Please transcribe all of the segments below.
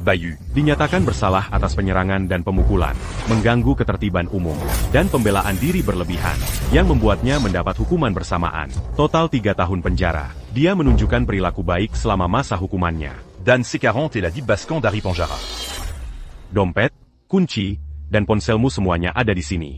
Bayu dinyatakan bersalah atas penyerangan dan pemukulan, mengganggu ketertiban umum, dan pembelaan diri berlebihan, yang membuatnya mendapat hukuman bersamaan, total 3 tahun penjara. Dia menunjukkan perilaku baik selama masa hukumannya. Dan C40 et la Dip Bascan d'Harry Panjara. Dompet, kunci, dan ponselmu semuanya ada di sini.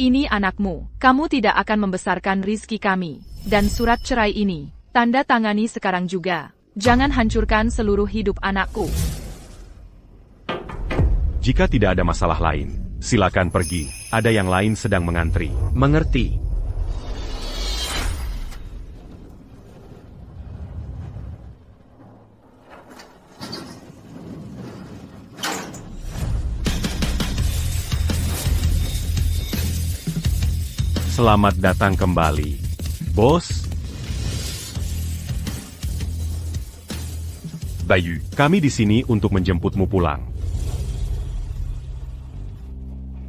Ini anakmu. Kamu tidak akan membesarkan rizki kami. Dan surat cerai ini, tanda tangani sekarang juga. Jangan hancurkan seluruh hidup anakku. Jika tidak ada masalah lain, silakan pergi. Ada yang lain sedang mengantri. Mengerti. Selamat datang kembali, bos. Bayu, Kami di sini untuk menjemputmu pulang.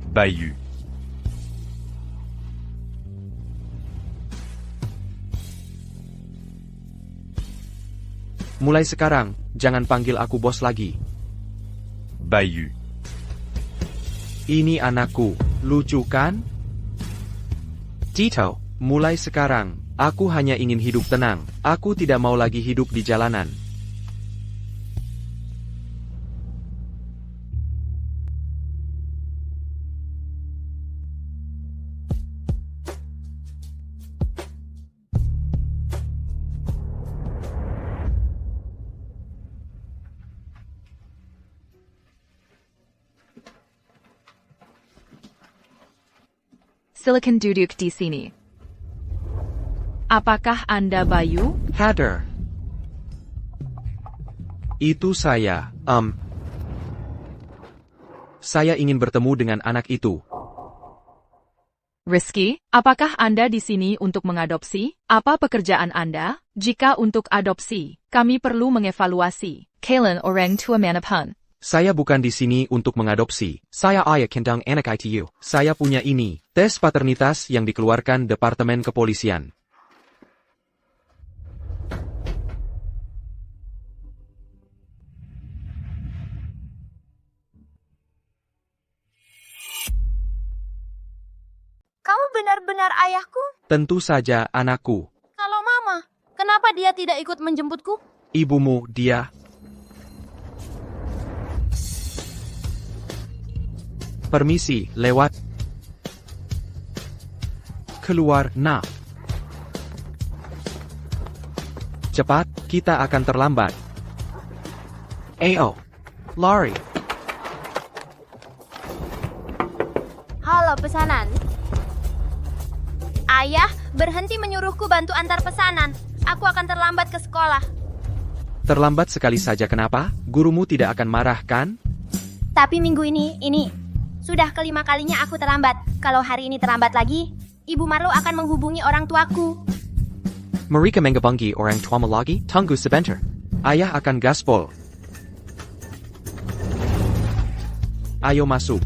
Bayu. Mulai sekarang, jangan panggil aku bos lagi. Bayu. Ini anakku, lucu kan? Tito, mulai sekarang, aku hanya ingin hidup tenang. Aku tidak mau lagi hidup di jalanan. Silakan duduk di sini. Apakah Anda Bayu? Heather. Itu saya. Saya ingin bertemu dengan anak itu. Rizky, apakah Anda di sini untuk mengadopsi? Apa pekerjaan Anda? Jika untuk adopsi, kami perlu mengevaluasi. Kailan orang tua manapun. Saya bukan di sini untuk mengadopsi. Saya ayah kandung anak itu. Saya punya ini, tes paternitas yang dikeluarkan Departemen Kepolisian. Kamu benar-benar ayahku? Tentu saja anakku. Kalau mama, kenapa dia tidak ikut menjemputku? Ibumu, dia. Permisi, lewat. Keluar, nah. Cepat, kita akan terlambat. Ayo, lari. Halo pesanan. Ayah, berhenti menyuruhku bantu antar pesanan. Aku akan terlambat ke sekolah. Terlambat sekali saja kenapa? Gurumu tidak akan marah kan? Tapi minggu ini, sudah kelima kalinya aku terlambat. Kalau hari ini terlambat lagi, Ibu Marlo akan menghubungi orang tuaku. Mereka menghubungi orang tuamu lagi? Tunggu sebentar. Ayah akan gaspol. Ayo masuk.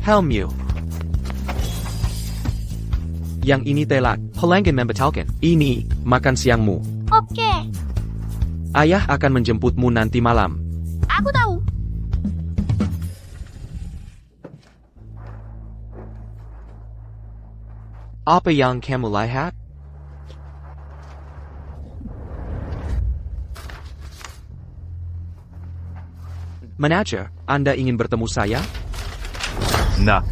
Helmu. Yang ini telak. Pelanggan membatalkan. Ini, makan siangmu. Oke, Ayah akan menjemputmu nanti malam. aku tahu. Apa yang kamu lihat? Manajer, Anda ingin bertemu saya? Nah.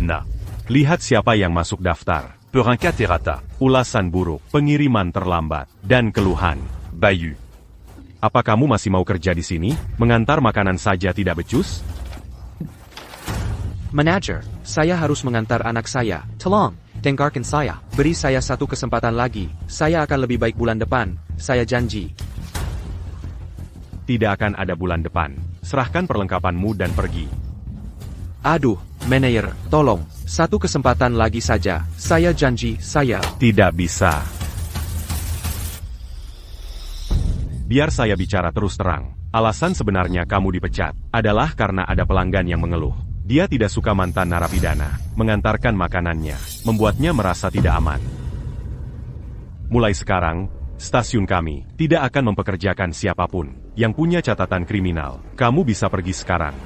Lihat siapa yang masuk daftar. Per un caterata. Ulasan buruk, pengiriman terlambat, dan keluhan. Bayu. Apa kamu masih mau kerja di sini? Mengantar makanan saja tidak becus? Manajer, saya harus mengantar anak saya. Tolong, dengarkan saya. Beri saya satu kesempatan lagi. Saya akan lebih baik bulan depan. Saya janji. Tidak akan ada bulan depan. Serahkan perlengkapanmu dan pergi. Aduh, manajer, tolong. Satu kesempatan lagi saja. Saya janji, saya. Tidak bisa. Biar saya bicara terus terang. Alasan sebenarnya kamu dipecat adalah karena ada pelanggan yang mengeluh. Dia tidak suka mantan narapidana mengantarkan makanannya, membuatnya merasa tidak aman. Mulai sekarang, stasiun kami tidak akan mempekerjakan siapapun yang punya catatan kriminal. Kamu bisa pergi sekarang.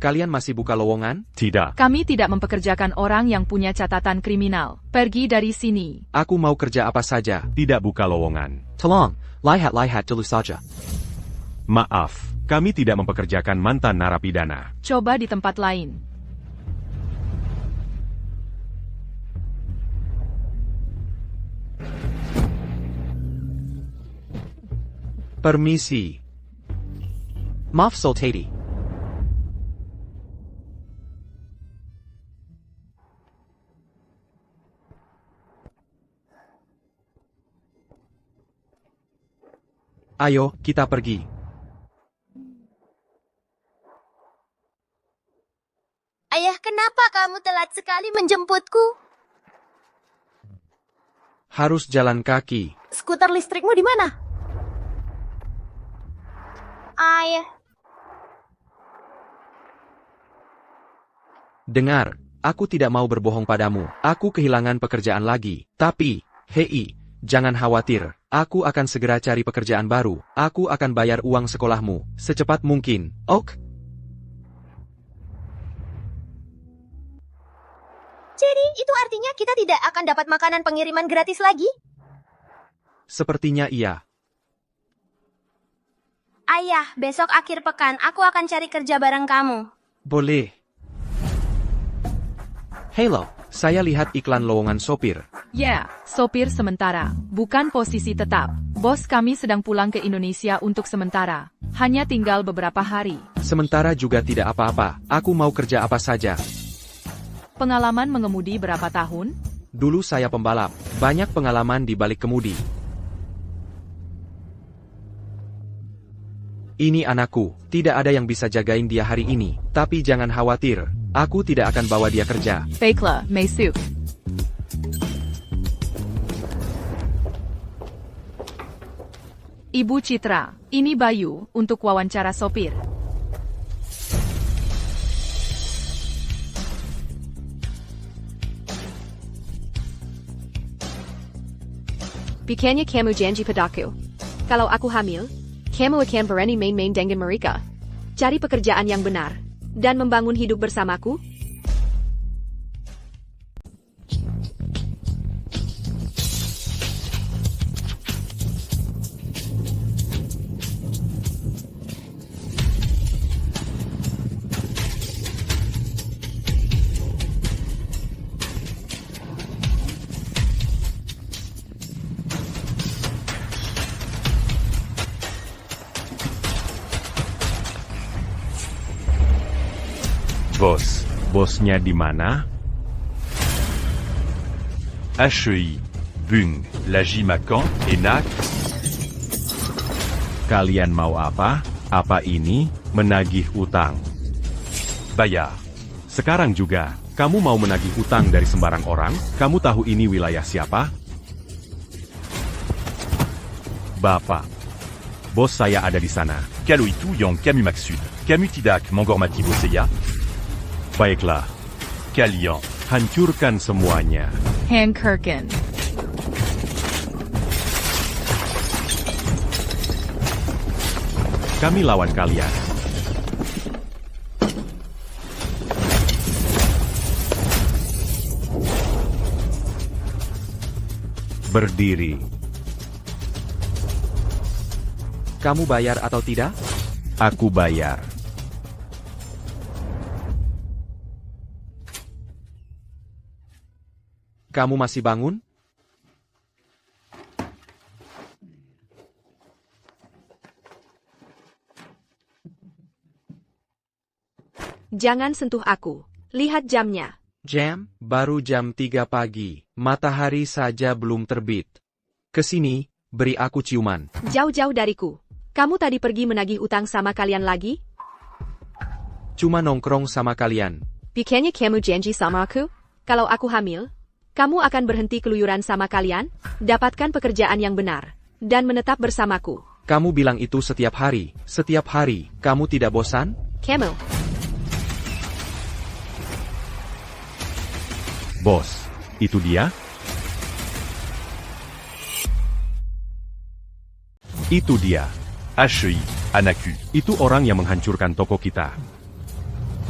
Kalian masih buka lowongan? Tidak. Kami tidak mempekerjakan orang yang punya catatan kriminal. Pergi dari sini. Aku mau kerja apa saja. Tidak buka lowongan. Tolong, lihat dulu saja. Maaf, kami tidak mempekerjakan mantan narapidana. Coba di tempat lain. Permisi. Maaf Sultati. Ayo, kita pergi. Ayah, kenapa kamu telat sekali menjemputku? Harus jalan kaki. Skuter listrikmu di mana? Ayah, Dengar, aku tidak mau berbohong padamu. Aku kehilangan pekerjaan lagi. Tapi, hei, jangan khawatir. Aku akan segera cari pekerjaan baru. Aku akan bayar uang sekolahmu secepat mungkin. Ok? jadi itu artinya kita tidak akan dapat makanan pengiriman gratis lagi? Sepertinya iya. Ayah, besok akhir pekan aku akan cari kerja bareng kamu. Boleh. Halo, saya lihat iklan lowongan sopir. Ya, sopir sementara. Bukan posisi tetap. Bos kami sedang pulang ke Indonesia untuk sementara. Hanya tinggal beberapa hari. Sementara juga tidak apa-apa. Aku mau kerja apa saja. Pengalaman mengemudi berapa tahun? Dulu saya pembalap. Banyak pengalaman di balik kemudi. Ini anakku. Tidak ada yang bisa jagain dia hari ini. Tapi jangan khawatir. Aku tidak akan bawa dia kerja. Baiklah, Mesuk. Ibu Citra, ini Bayu untuk wawancara sopir. Bukannya kamu janji padaku. Kalau aku hamil, kamu akan berani main-main dengan mereka. Cari pekerjaan yang benar. Dan membangun hidup bersamaku? Bosnya di mana? HEI, Bung, Laji Macan, Enak. Kalian mau apa? Apa ini? Menagih utang. Bayard. Sekarang juga, kamu mau menagih utang dari sembarang orang? Kamu tahu ini wilayah siapa? Bapak. Bos saya ada di sana. Kaloitu Yang Camu Maksud. Camu Tidak Mangormati Boseya. Baiklah, Kalian. hancurkan semuanya. Hankerken. Kami lawan kalian. Berdiri. Kamu bayar atau tidak? Aku bayar. Kamu masih bangun? Jangan sentuh aku. Lihat jamnya. Jam? Baru jam 3 pagi. Matahari saja belum terbit. Kesini, beri aku ciuman. Jauh-jauh dariku. Kamu tadi pergi menagih utang sama kalian lagi? Cuma nongkrong sama kalian. Bukannya kamu janji sama aku? Kalau aku hamil, kamu akan berhenti keluyuran sama kalian, dapatkan pekerjaan yang benar, dan menetap bersamaku. Kamu bilang itu setiap hari. Setiap hari, kamu tidak bosan? Kamu. Bos, itu dia? Itu dia. HEI, Anaku. Itu orang yang menghancurkan toko kita.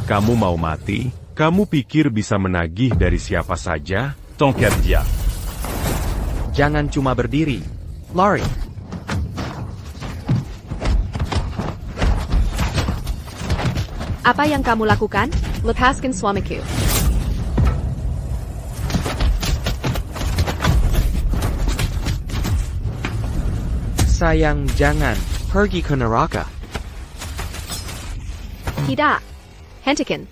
Kamu mau mati? Kamu pikir bisa menagih dari siapa saja? Tankad dia. Jangan cuma berdiri. Lari. Apa yang kamu lakukan? Lepaskan suamiku. Sayang, jangan. Pergi ke neraka. Tidak. Hentikan.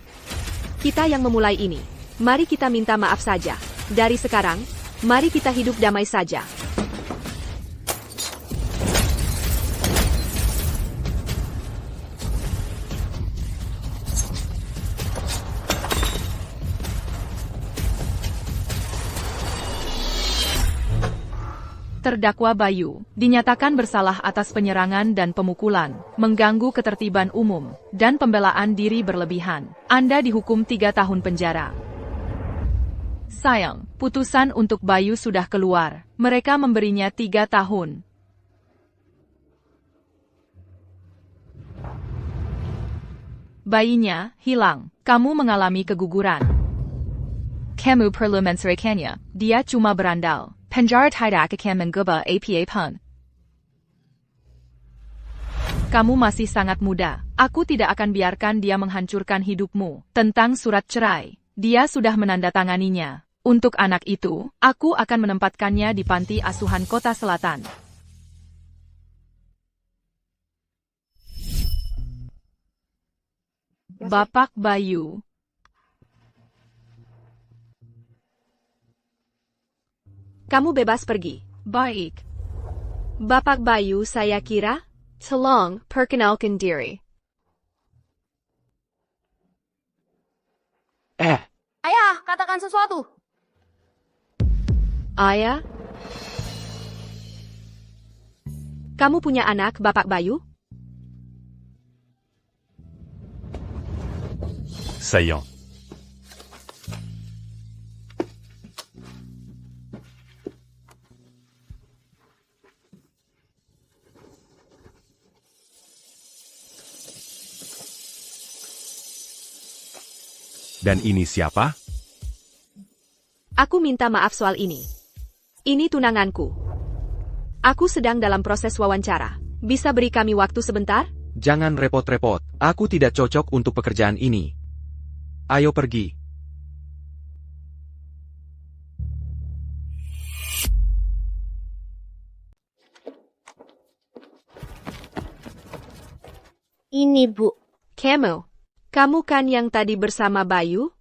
Kita yang memulai ini. Mari kita minta maaf saja. Dari sekarang, mari kita hidup damai saja. Terdakwa Bayu dinyatakan bersalah atas penyerangan dan pemukulan, mengganggu ketertiban umum, dan pembelaan diri berlebihan. Anda dihukum 3 tahun penjara. Sayang, putusan untuk Bayu sudah keluar. Mereka memberinya 3 tahun. Bayinya hilang. Kamu mengalami keguguran. Kamu perlu menceraikannya. Dia cuma berandal. Penjara tidak akan mengubah apa pun. Kamu masih sangat muda. Aku tidak akan biarkan dia menghancurkan hidupmu. Tentang surat cerai, dia sudah menandatanganinya. Untuk anak itu, aku akan menempatkannya di panti asuhan Kota Selatan. Bapak Bayu. Kamu bebas pergi. Baik. Bapak Bayu, saya kira. Tolong, perkenalkan diri. Ayah, katakan sesuatu. Ayah? Kamu punya anak, Bapak Bayu? Saillant. Dan ini siapa? Aku minta maaf soal ini. Ini tunanganku. Aku sedang dalam proses wawancara. Bisa beri kami waktu sebentar? Jangan repot-repot. Aku tidak cocok untuk pekerjaan ini. Ayo pergi. Ini, Bu. Kamu kan yang tadi bersama Bayu?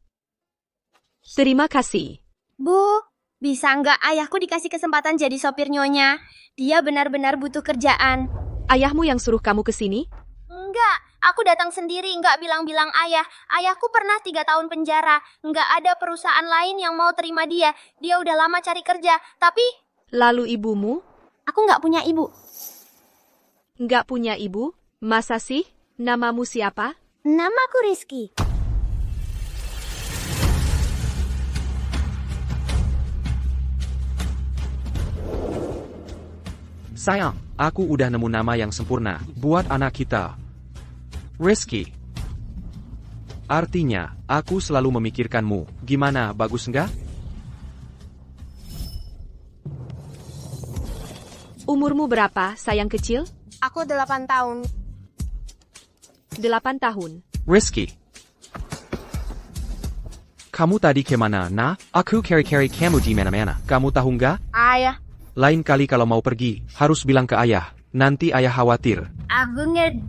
Terima kasih. Bu, bisa nggak ayahku dikasih kesempatan jadi sopir nyonya? Dia benar-benar butuh kerjaan. Ayahmu yang suruh kamu ke sini? Enggak, aku datang sendiri, nggak bilang-bilang ayah. Ayahku pernah 3 tahun penjara. Nggak ada perusahaan lain yang mau terima dia. Dia udah lama cari kerja, tapi Lalu ibumu? aku nggak punya ibu. Nggak punya ibu? Masa sih? Namamu siapa? Namaku Rizky. Sayang, aku udah nemu nama yang sempurna buat anak kita. Rizky. Artinya, aku selalu memikirkanmu. Gimana, bagus nggak? Umurmu berapa, sayang kecil? Aku 8 tahun. 8 tahun. Rizky. Kamu tadi kemana, nah? Aku carry kamu di mana-mana. Kamu tahu nggak? Ayah, Lain kali kalau mau pergi, harus bilang ke ayah. Nanti ayah khawatir. aku ngerti.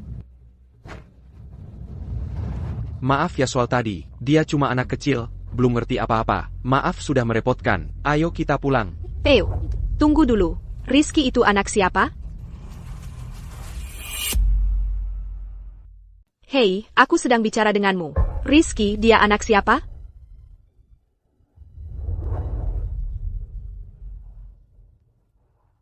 Maaf ya soal tadi, dia cuma anak kecil, belum ngerti apa-apa. Maaf sudah merepotkan. Ayo kita pulang. Teo, tunggu dulu. Rizky itu anak siapa? Hei, aku sedang bicara denganmu. Rizky, dia anak siapa?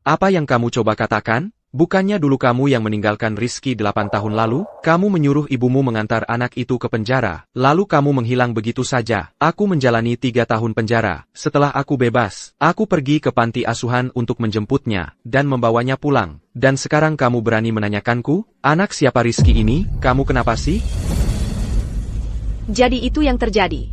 Apa yang kamu coba katakan? Bukannya dulu kamu yang meninggalkan Rizky 8 tahun lalu? Kamu menyuruh ibumu mengantar anak itu ke penjara, lalu kamu menghilang begitu saja. Aku menjalani 3 tahun penjara. Setelah aku bebas, aku pergi ke panti asuhan untuk menjemputnya, dan membawanya pulang. Dan sekarang kamu berani menanyakanku, anak siapa Rizky ini? Kamu kenapa sih? Jadi itu yang terjadi.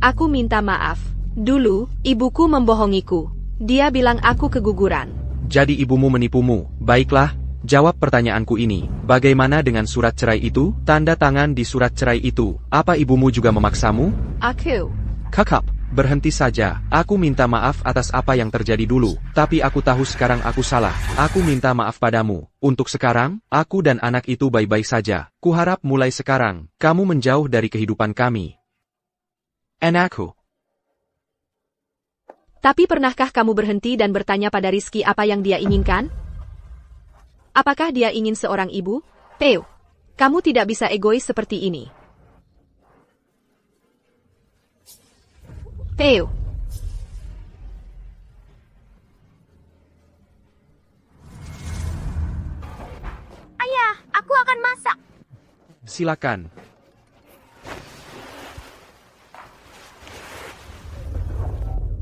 Aku minta maaf. Dulu, ibuku membohongiku. Dia bilang aku keguguran. Jadi ibumu menipumu. Baiklah, jawab pertanyaanku ini. Bagaimana dengan surat cerai itu? Tanda tangan di surat cerai itu. Apa ibumu juga memaksamu? Aku. Kakak, berhenti saja. Aku minta maaf atas apa yang terjadi dulu. Tapi aku tahu sekarang aku salah. Aku minta maaf padamu. Untuk sekarang, aku dan anak itu baik-baik saja. Kuharap mulai sekarang, kamu menjauh dari kehidupan kami. Anakku. Tapi pernahkah kamu berhenti dan bertanya pada Rizky apa yang dia inginkan? Apakah dia ingin seorang ibu? Theo, kamu tidak bisa egois seperti ini. Theo. Ayah, aku akan masak. Silakan.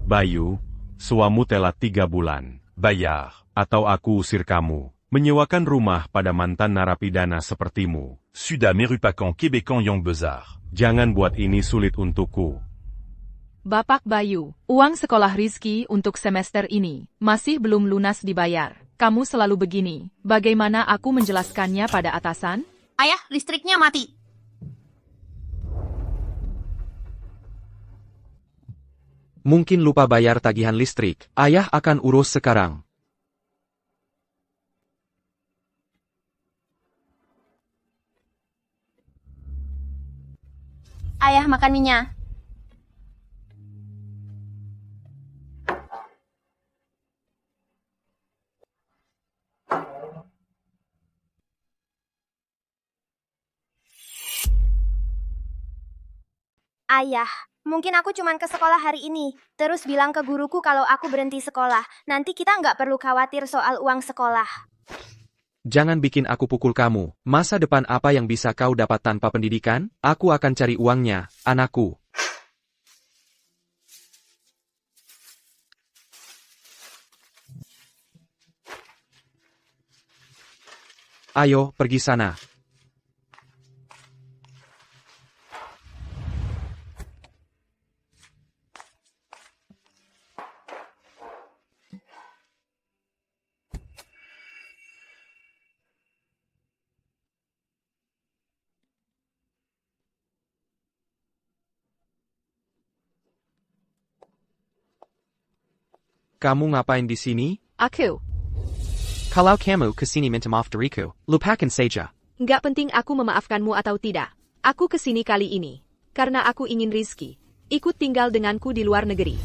Bayu, suamu telat 3 bulan. Bayard. Atau aku usir kamu. Menyewakan rumah pada mantan narapidana sepertimu. Suda Merupakan Québécois Yang Bezar. Jangan buat ini sulit untukku. Bapak Bayu, uang sekolah Rizky untuk semester ini masih belum lunas dibayar. Kamu selalu begini. Bagaimana aku menjelaskannya pada atasan? Ayah, listriknya mati. Mungkin lupa bayar tagihan listrik. Ayah akan urus sekarang. Ayah, makan minyak. Ayah, mungkin aku cuman ke sekolah hari ini. Terus bilang ke guruku kalau aku berhenti sekolah. Nanti kita nggak perlu khawatir soal uang sekolah. Jangan bikin aku pukul kamu. Masa depan apa yang bisa kau dapat tanpa pendidikan? Aku akan cari uangnya, anakku. Ayo, pergi sana. Kamu ngapain di sini? Aku. Kalau kamu kesini minta maaf dariku, lupakan saja. Nggak penting aku memaafkanmu atau tidak. Aku kesini kali ini. Karena aku ingin Rizky ikut tinggal denganku di luar negeri.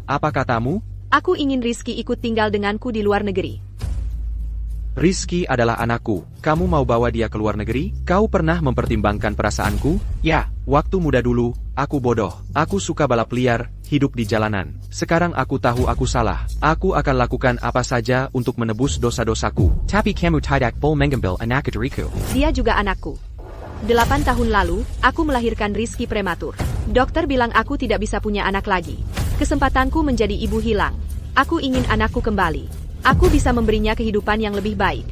Apa katamu? Aku ingin Rizky ikut tinggal denganku di luar negeri. Rizky adalah anakku. Kamu mau bawa dia ke luar negeri? Kau pernah mempertimbangkan perasaanku? Ya, waktu muda dulu, aku bodoh. Aku suka balap liar, hidup di jalanan. Sekarang aku tahu aku salah. Aku akan lakukan apa saja untuk menebus dosa-dosaku. Tapi kamu tidak boleh mengambil anak dariku. Dia juga anakku. 8 tahun lalu, aku melahirkan Rizky prematur. Dokter bilang aku tidak bisa punya anak lagi. Kesempatanku menjadi ibu hilang. Aku ingin anakku kembali. Aku bisa memberinya kehidupan yang lebih baik.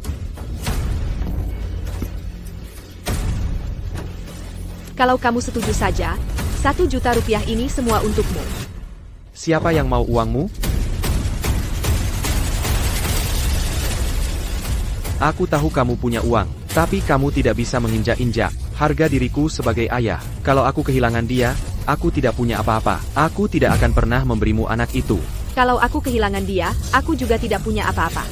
Kalau kamu setuju saja, 1 juta rupiah ini semua untukmu. Siapa yang mau uangmu? Aku tahu kamu punya uang, tapi kamu tidak bisa menginjak-injak harga diriku sebagai ayah. Kalau aku kehilangan dia, aku tidak punya apa-apa. Aku tidak akan pernah memberimu anak itu. Kalau aku kehilangan dia, aku juga tidak punya apa-apa.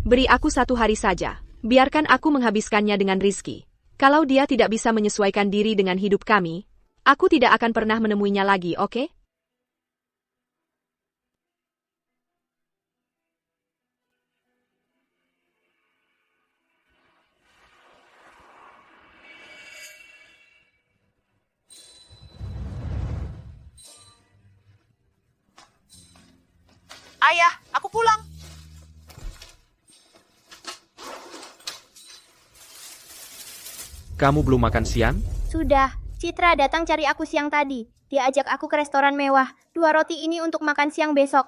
Beri aku 1 hari saja. Biarkan aku menghabiskannya dengan Rizky. Kalau dia tidak bisa menyesuaikan diri dengan hidup kami, aku tidak akan pernah menemuinya lagi, oke? Ayah, aku pulang. Kamu belum makan siang? Sudah, Citra datang cari aku siang tadi. Dia ajak aku ke restoran mewah. 2 roti ini untuk makan siang besok.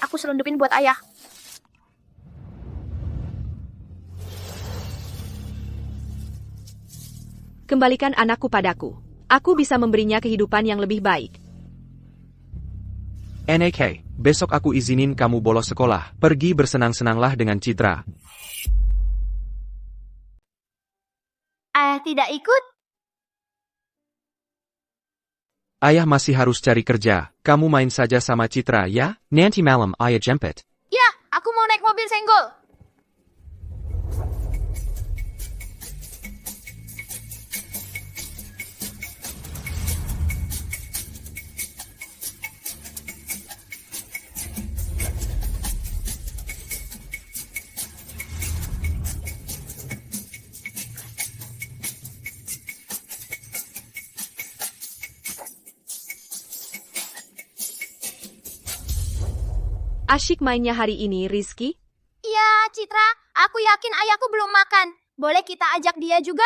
Aku selundupin buat ayah. Kembalikan anakku padaku. Aku bisa memberinya kehidupan yang lebih baik. NAK, besok aku izinin kamu bolos sekolah. Pergi bersenang-senanglah dengan Citra. Ayah tidak ikut? Ayah masih harus cari kerja. Kamu main saja sama Citra, ya? Nanti malam ayah jemput. Ya, aku mau naik mobil senggol. Asyik mainnya hari ini, Rizky. Iya, Citra. Aku yakin ayahku belum makan. Boleh kita ajak dia juga?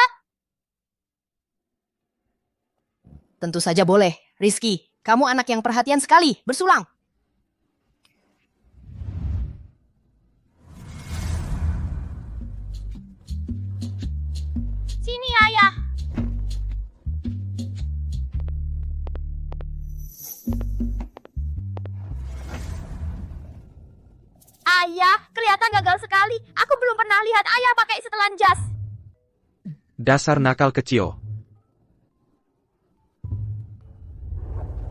Tentu saja boleh. Rizky, kamu anak yang perhatian sekali. Bersulang. Sini, ayah. Ayah, kelihatan gagal sekali. Aku belum pernah lihat ayah pakai setelan jas. Dasar nakal kecil.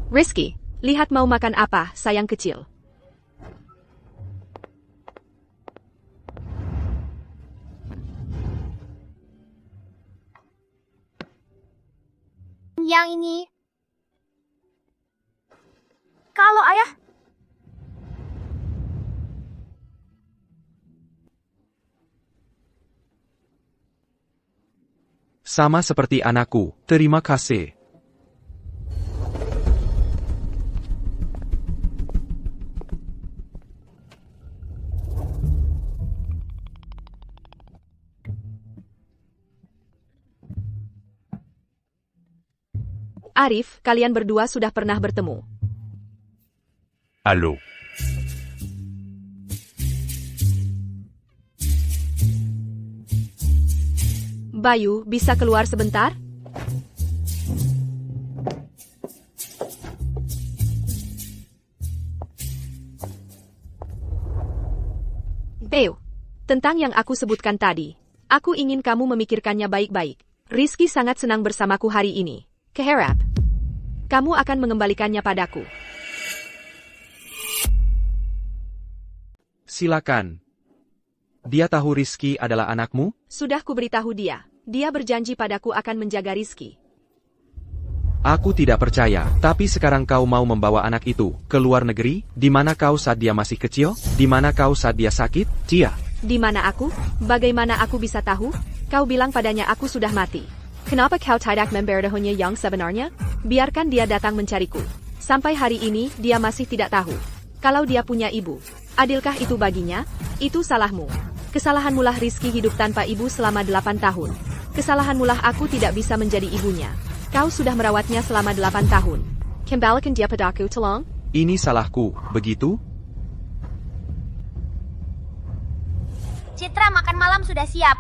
Rizky, lihat mau makan apa, sayang kecil. Yang ini. Kalau ayah... Sama seperti anakku, terima kasih. Arif, kalian berdua sudah pernah bertemu. Allô. Bayu, bisa keluar sebentar? Bayu, tentang yang aku sebutkan tadi, aku ingin kamu memikirkannya baik-baik. Rizky sangat senang bersamaku hari ini. Keharap, kamu akan mengembalikannya padaku. Silakan. Dia tahu Rizky adalah anakmu? Sudah kuberitahu dia. Dia berjanji padaku akan menjaga Rizky. Aku tidak percaya, tapi sekarang kau mau membawa anak itu ke luar negeri? Di mana kau saat dia masih kecil? Di mana kau saat dia sakit? Cia. Di mana aku? Bagaimana aku bisa tahu? Kau bilang padanya aku sudah mati. Kenapa kau tidak memberitahunya yang sebenarnya? Biarkan dia datang mencariku. Sampai hari ini, dia masih tidak tahu. Kalau dia punya ibu, adilkah itu baginya? Itu salahmu. Kesalahanmulah Rizky hidup tanpa ibu selama 8 tahun. Kesalahanmulah aku tidak bisa menjadi ibunya. Kau sudah merawatnya selama 8 tahun. Kembalikan dia padaku, tolong. Ini salahku, begitu? Citra, makan malam sudah siap.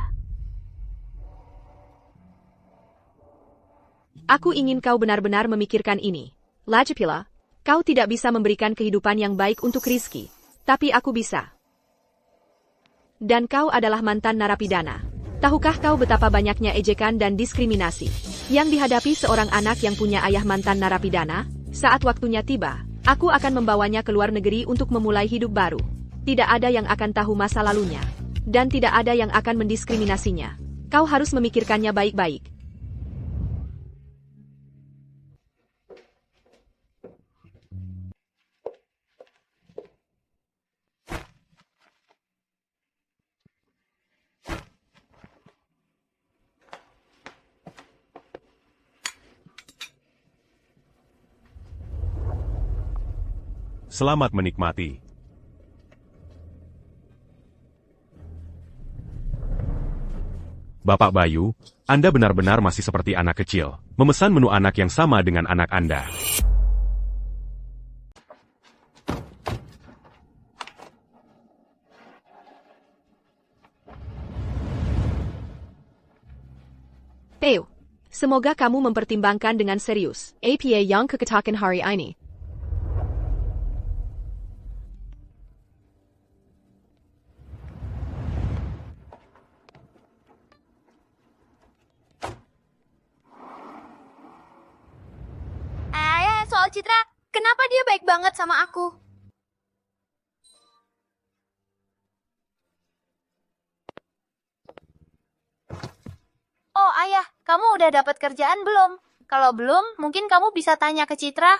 Aku ingin kau benar-benar memikirkan ini. Lagipula, kau tidak bisa memberikan kehidupan yang baik untuk Rizky. Tapi aku bisa. Dan kau adalah mantan narapidana. Tahukah kau betapa banyaknya ejekan dan diskriminasi yang dihadapi seorang anak yang punya ayah mantan narapidana? Saat waktunya tiba, aku akan membawanya ke luar negeri untuk memulai hidup baru. Tidak ada yang akan tahu masa lalunya. Dan tidak ada yang akan mendiskriminasinya. Kau harus memikirkannya baik-baik. Selamat menikmati. Bapak Bayu, Anda benar-benar masih seperti anak kecil, memesan menu anak yang sama dengan anak Anda. Theo, semoga kamu mempertimbangkan dengan serius apa yang kukatakan hari ini. Ayah, soal Citra, kenapa dia baik banget sama aku? Oh ayah, kamu udah dapat kerjaan belum? Kalau belum, mungkin kamu bisa tanya ke Citra.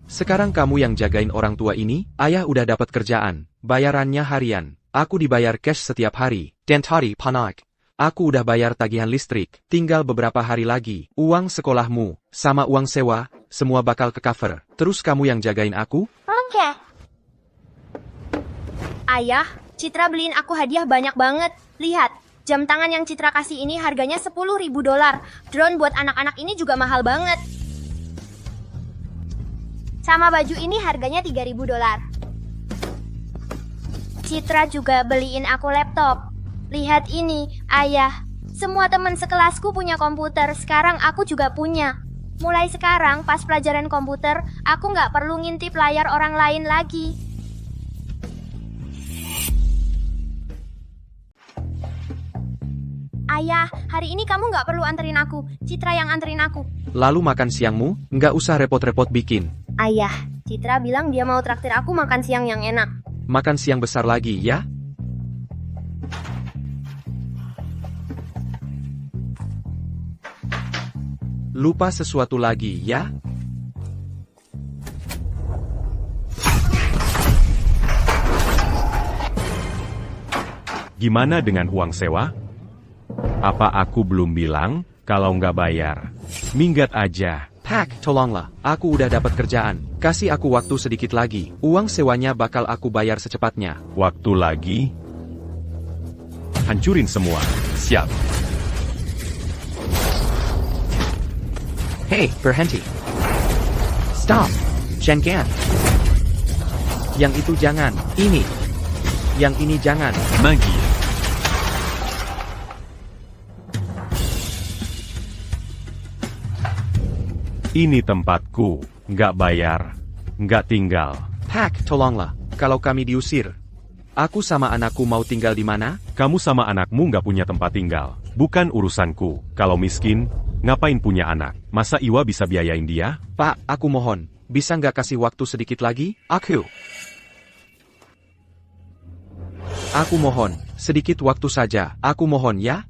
Sekarang kamu yang jagain orang tua ini, ayah udah dapat kerjaan. Bayarannya harian. Aku dibayar cash setiap hari. Dan tadi panak. Aku udah bayar tagihan listrik. Tinggal beberapa hari lagi. Uang sekolahmu, sama uang sewa, semua bakal ke-cover. Terus kamu yang jagain aku? Oke. Ayah, Citra beliin aku hadiah banyak banget. Lihat, jam tangan yang Citra kasih ini harganya $10.000. Drone buat anak-anak ini juga mahal banget. Sama baju ini harganya $3.000. Citra juga beliin aku laptop. Lihat ini, ayah. Semua teman sekelasku punya komputer, sekarang aku juga punya. Mulai sekarang, pas pelajaran komputer, aku nggak perlu ngintip layar orang lain lagi. Ayah, hari ini kamu nggak perlu anterin aku. Citra yang anterin aku. Lalu makan siangmu, nggak usah repot-repot bikin. Ayah, Citra bilang dia mau traktir aku makan siang yang enak. Makan siang besar lagi, ya? Lupa sesuatu lagi, ya? Gimana dengan uang sewa? Apa aku belum bilang, kalau nggak bayar? Minggat aja. Pak, tolonglah. Aku udah dapat kerjaan. Kasih aku waktu sedikit lagi. Uang sewanya bakal aku bayar secepatnya. Waktu lagi? Hancurin semua. Siap. Hey, berhenti. Stop. Jangan. Yang itu jangan. Ini. Yang ini jangan. Manguille. Ini tempatku. Nggak bayar. Nggak tinggal. Pak, tolonglah. Kalau kami diusir, aku sama anakku mau tinggal di mana? Kamu sama anakmu nggak punya tempat tinggal. Bukan urusanku. Kalau miskin, ngapain punya anak? Masa Iwa bisa biayain dia? Pak, aku mohon. Bisa nggak kasih waktu sedikit lagi? Aku mohon. Sedikit waktu saja. Aku mohon ya.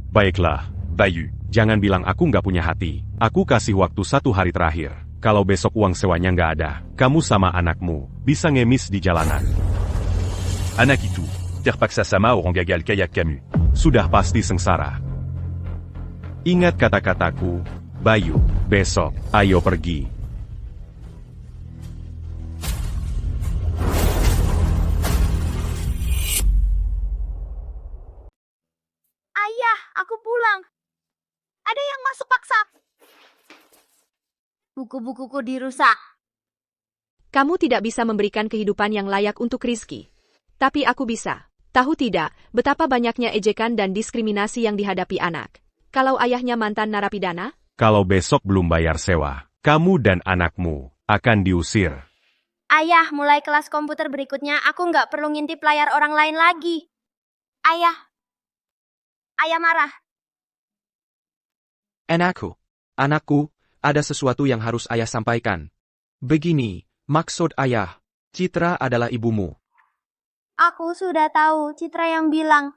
Baiklah. Bayu. Jangan bilang aku nggak punya hati. Aku kasih waktu 1 hari terakhir. Kalau besok uang sewanya nggak ada, kamu sama anakmu bisa ngemis di jalanan. Anak itu, terpaksa sama orang gagal kayak kamu. Sudah pasti sengsara. Ingat kata-kataku, Bayu. Besok, ayo pergi. Ayah, aku pulang. Ada yang masuk paksa. Buku-bukuku dirusak. Kamu tidak bisa memberikan kehidupan yang layak untuk Rizky. Tapi aku bisa. Tahu tidak, betapa banyaknya ejekan dan diskriminasi yang dihadapi anak. Kalau ayahnya mantan narapidana? Kalau besok belum bayar sewa, kamu dan anakmu akan diusir. Ayah, mulai kelas komputer berikutnya aku nggak perlu ngintip layar orang lain lagi. Ayah. Ayah marah. Anakku, ada sesuatu yang harus ayah sampaikan. Begini, maksud ayah, Citra adalah ibumu. Aku sudah tahu, Citra yang bilang.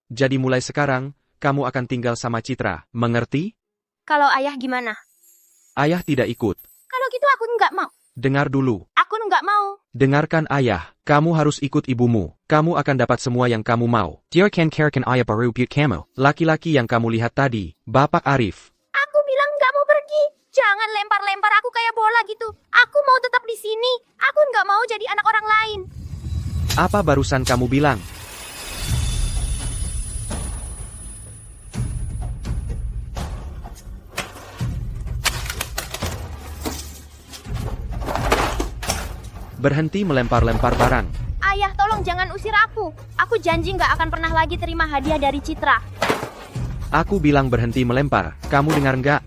Jadi mulai sekarang, kamu akan tinggal sama Citra, mengerti? Kalau ayah gimana? Ayah tidak ikut. Kalau gitu aku nggak mau. Dengar dulu. Aku nggak mau. Dengarkan ayah, kamu harus ikut ibumu. Kamu akan dapat semua yang kamu mau. Dia kan ayah baru buat kamu. Laki-laki yang kamu lihat tadi, Bapak Arif. melempar aku kayak bola gitu. Aku mau tetap di sini. Aku nggak mau jadi anak orang lain. Apa barusan kamu bilang? Berhenti melempar-lempar barang. Ayah, tolong jangan usir aku. Aku janji nggak akan pernah lagi terima hadiah dari Citra. Aku bilang berhenti melempar. Kamu dengar nggak?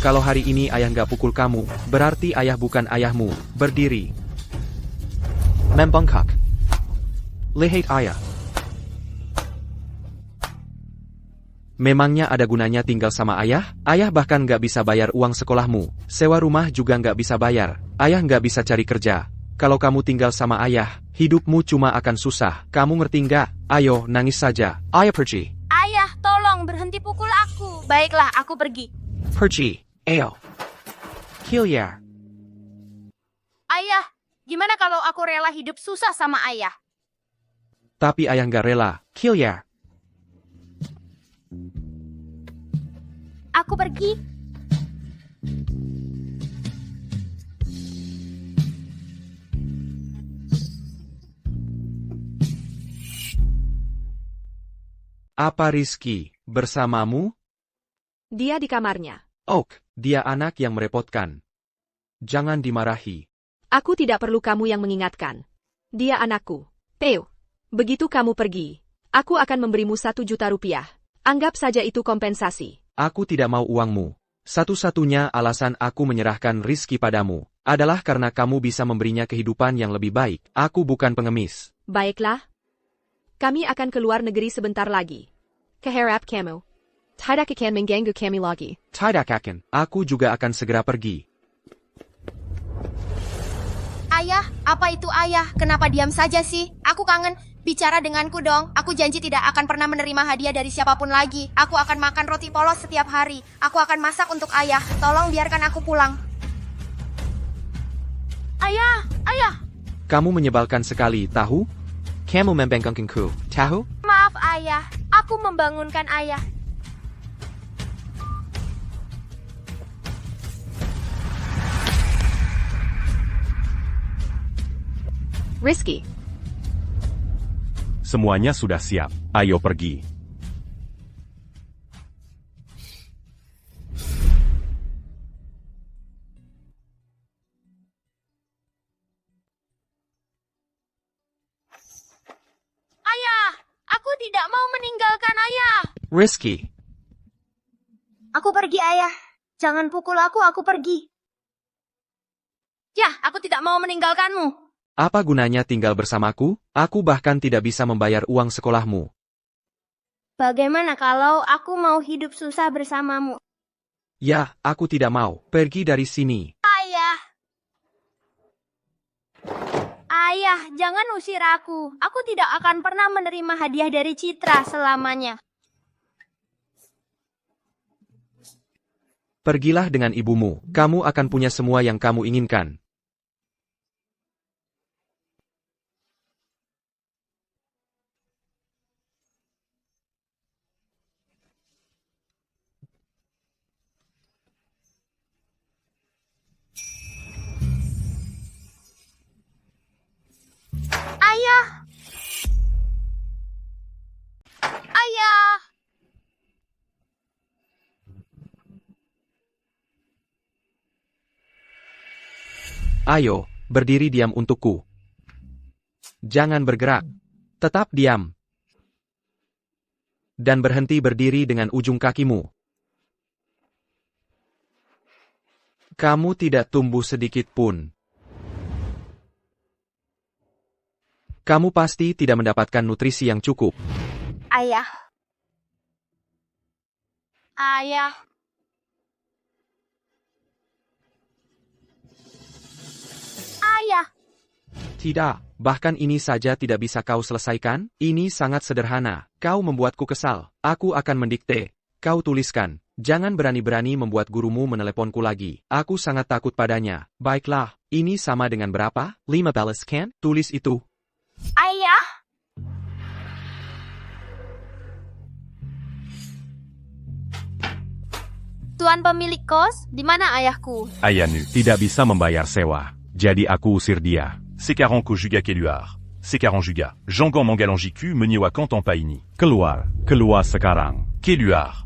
Kalau hari ini ayah nggak pukul kamu, berarti ayah bukan ayahmu. Berdiri. Membengkak. Lihat ayah. Memangnya ada gunanya tinggal sama ayah? Ayah bahkan nggak bisa bayar uang sekolahmu. Sewa rumah juga nggak bisa bayar. Ayah nggak bisa cari kerja. Kalau kamu tinggal sama ayah, hidupmu cuma akan susah. Kamu ngerti nggak? Ayo, nangis saja. Ayah pergi. Ayah, tolong berhenti pukul aku. Baiklah, aku pergi. Pergi. Ayo. Kill ya. Ayah, gimana kalau aku rela hidup susah sama ayah? Tapi ayah nggak rela. Kill ya. Aku pergi. Apa Rizky bersamamu? Dia di kamarnya. Oak, dia anak yang merepotkan. Jangan dimarahi. Aku tidak perlu kamu yang mengingatkan. Dia anakku. Theo, begitu kamu pergi, aku akan memberimu 1 juta rupiah. Anggap saja itu kompensasi. Aku tidak mau uangmu. Satu-satunya alasan aku menyerahkan Rizky padamu adalah karena kamu bisa memberinya kehidupan yang lebih baik. Aku bukan pengemis. Baiklah. Kami akan keluar negeri sebentar lagi. Keharap kamu. Tidak akan mengganggu kami lagi. Tidak akan. Aku juga akan segera pergi. Ayah, apa itu ayah? Kenapa diam saja sih? Aku kangen. Bicara denganku dong. Aku janji tidak akan pernah menerima hadiah dari siapapun lagi. Aku akan makan roti polos setiap hari. Aku akan masak untuk ayah. Tolong biarkan aku pulang. Ayah, ayah. Kamu menyebalkan sekali, tahu? Kamu membengkangku, tahu? Maaf ayah. Aku membangunkan ayah. Rizky. Semuanya sudah siap. Ayo pergi. Ayah, aku tidak mau meninggalkan ayah. Rizky. Aku pergi ayah. Jangan pukul aku pergi. Ya, aku tidak mau meninggalkanmu. Apa gunanya tinggal bersamaku? Aku bahkan tidak bisa membayar uang sekolahmu. Bagaimana kalau aku mau hidup susah bersamamu? Ya, aku tidak mau. Pergi dari sini. Ayah. Ayah, jangan usir aku. Aku tidak akan pernah menerima hadiah dari Citra selamanya. Pergilah dengan ibumu. Kamu akan punya semua yang kamu inginkan. Ayah. Ayah. Ayo, berdiri diam untukku. Jangan bergerak. Tetap diam. Dan berhenti berdiri dengan ujung kakimu. Kamu tidak tumbuh sedikit pun. Kamu pasti tidak mendapatkan nutrisi yang cukup. Ayah. Ayah. Ayah. Tidak, bahkan ini saja tidak bisa kau selesaikan? Ini sangat sederhana. Kau membuatku kesal. Aku akan mendikte. Kau tuliskan. Jangan berani-berani membuat gurumu meneleponku lagi. Aku sangat takut padanya. Baiklah, ini sama dengan berapa? 5 balas kan? Tulis itu. Ayah. Tuan pemilik kos, di mana ayahku? Ayanu. Tidak bisa membayar sewa. Jadi aku usir dia. Sekaran ko juga keluar. Sekaran juga. Jangan menggalangiku menyewa kanton paini. Keluar. Keluar sekarang. Keluar.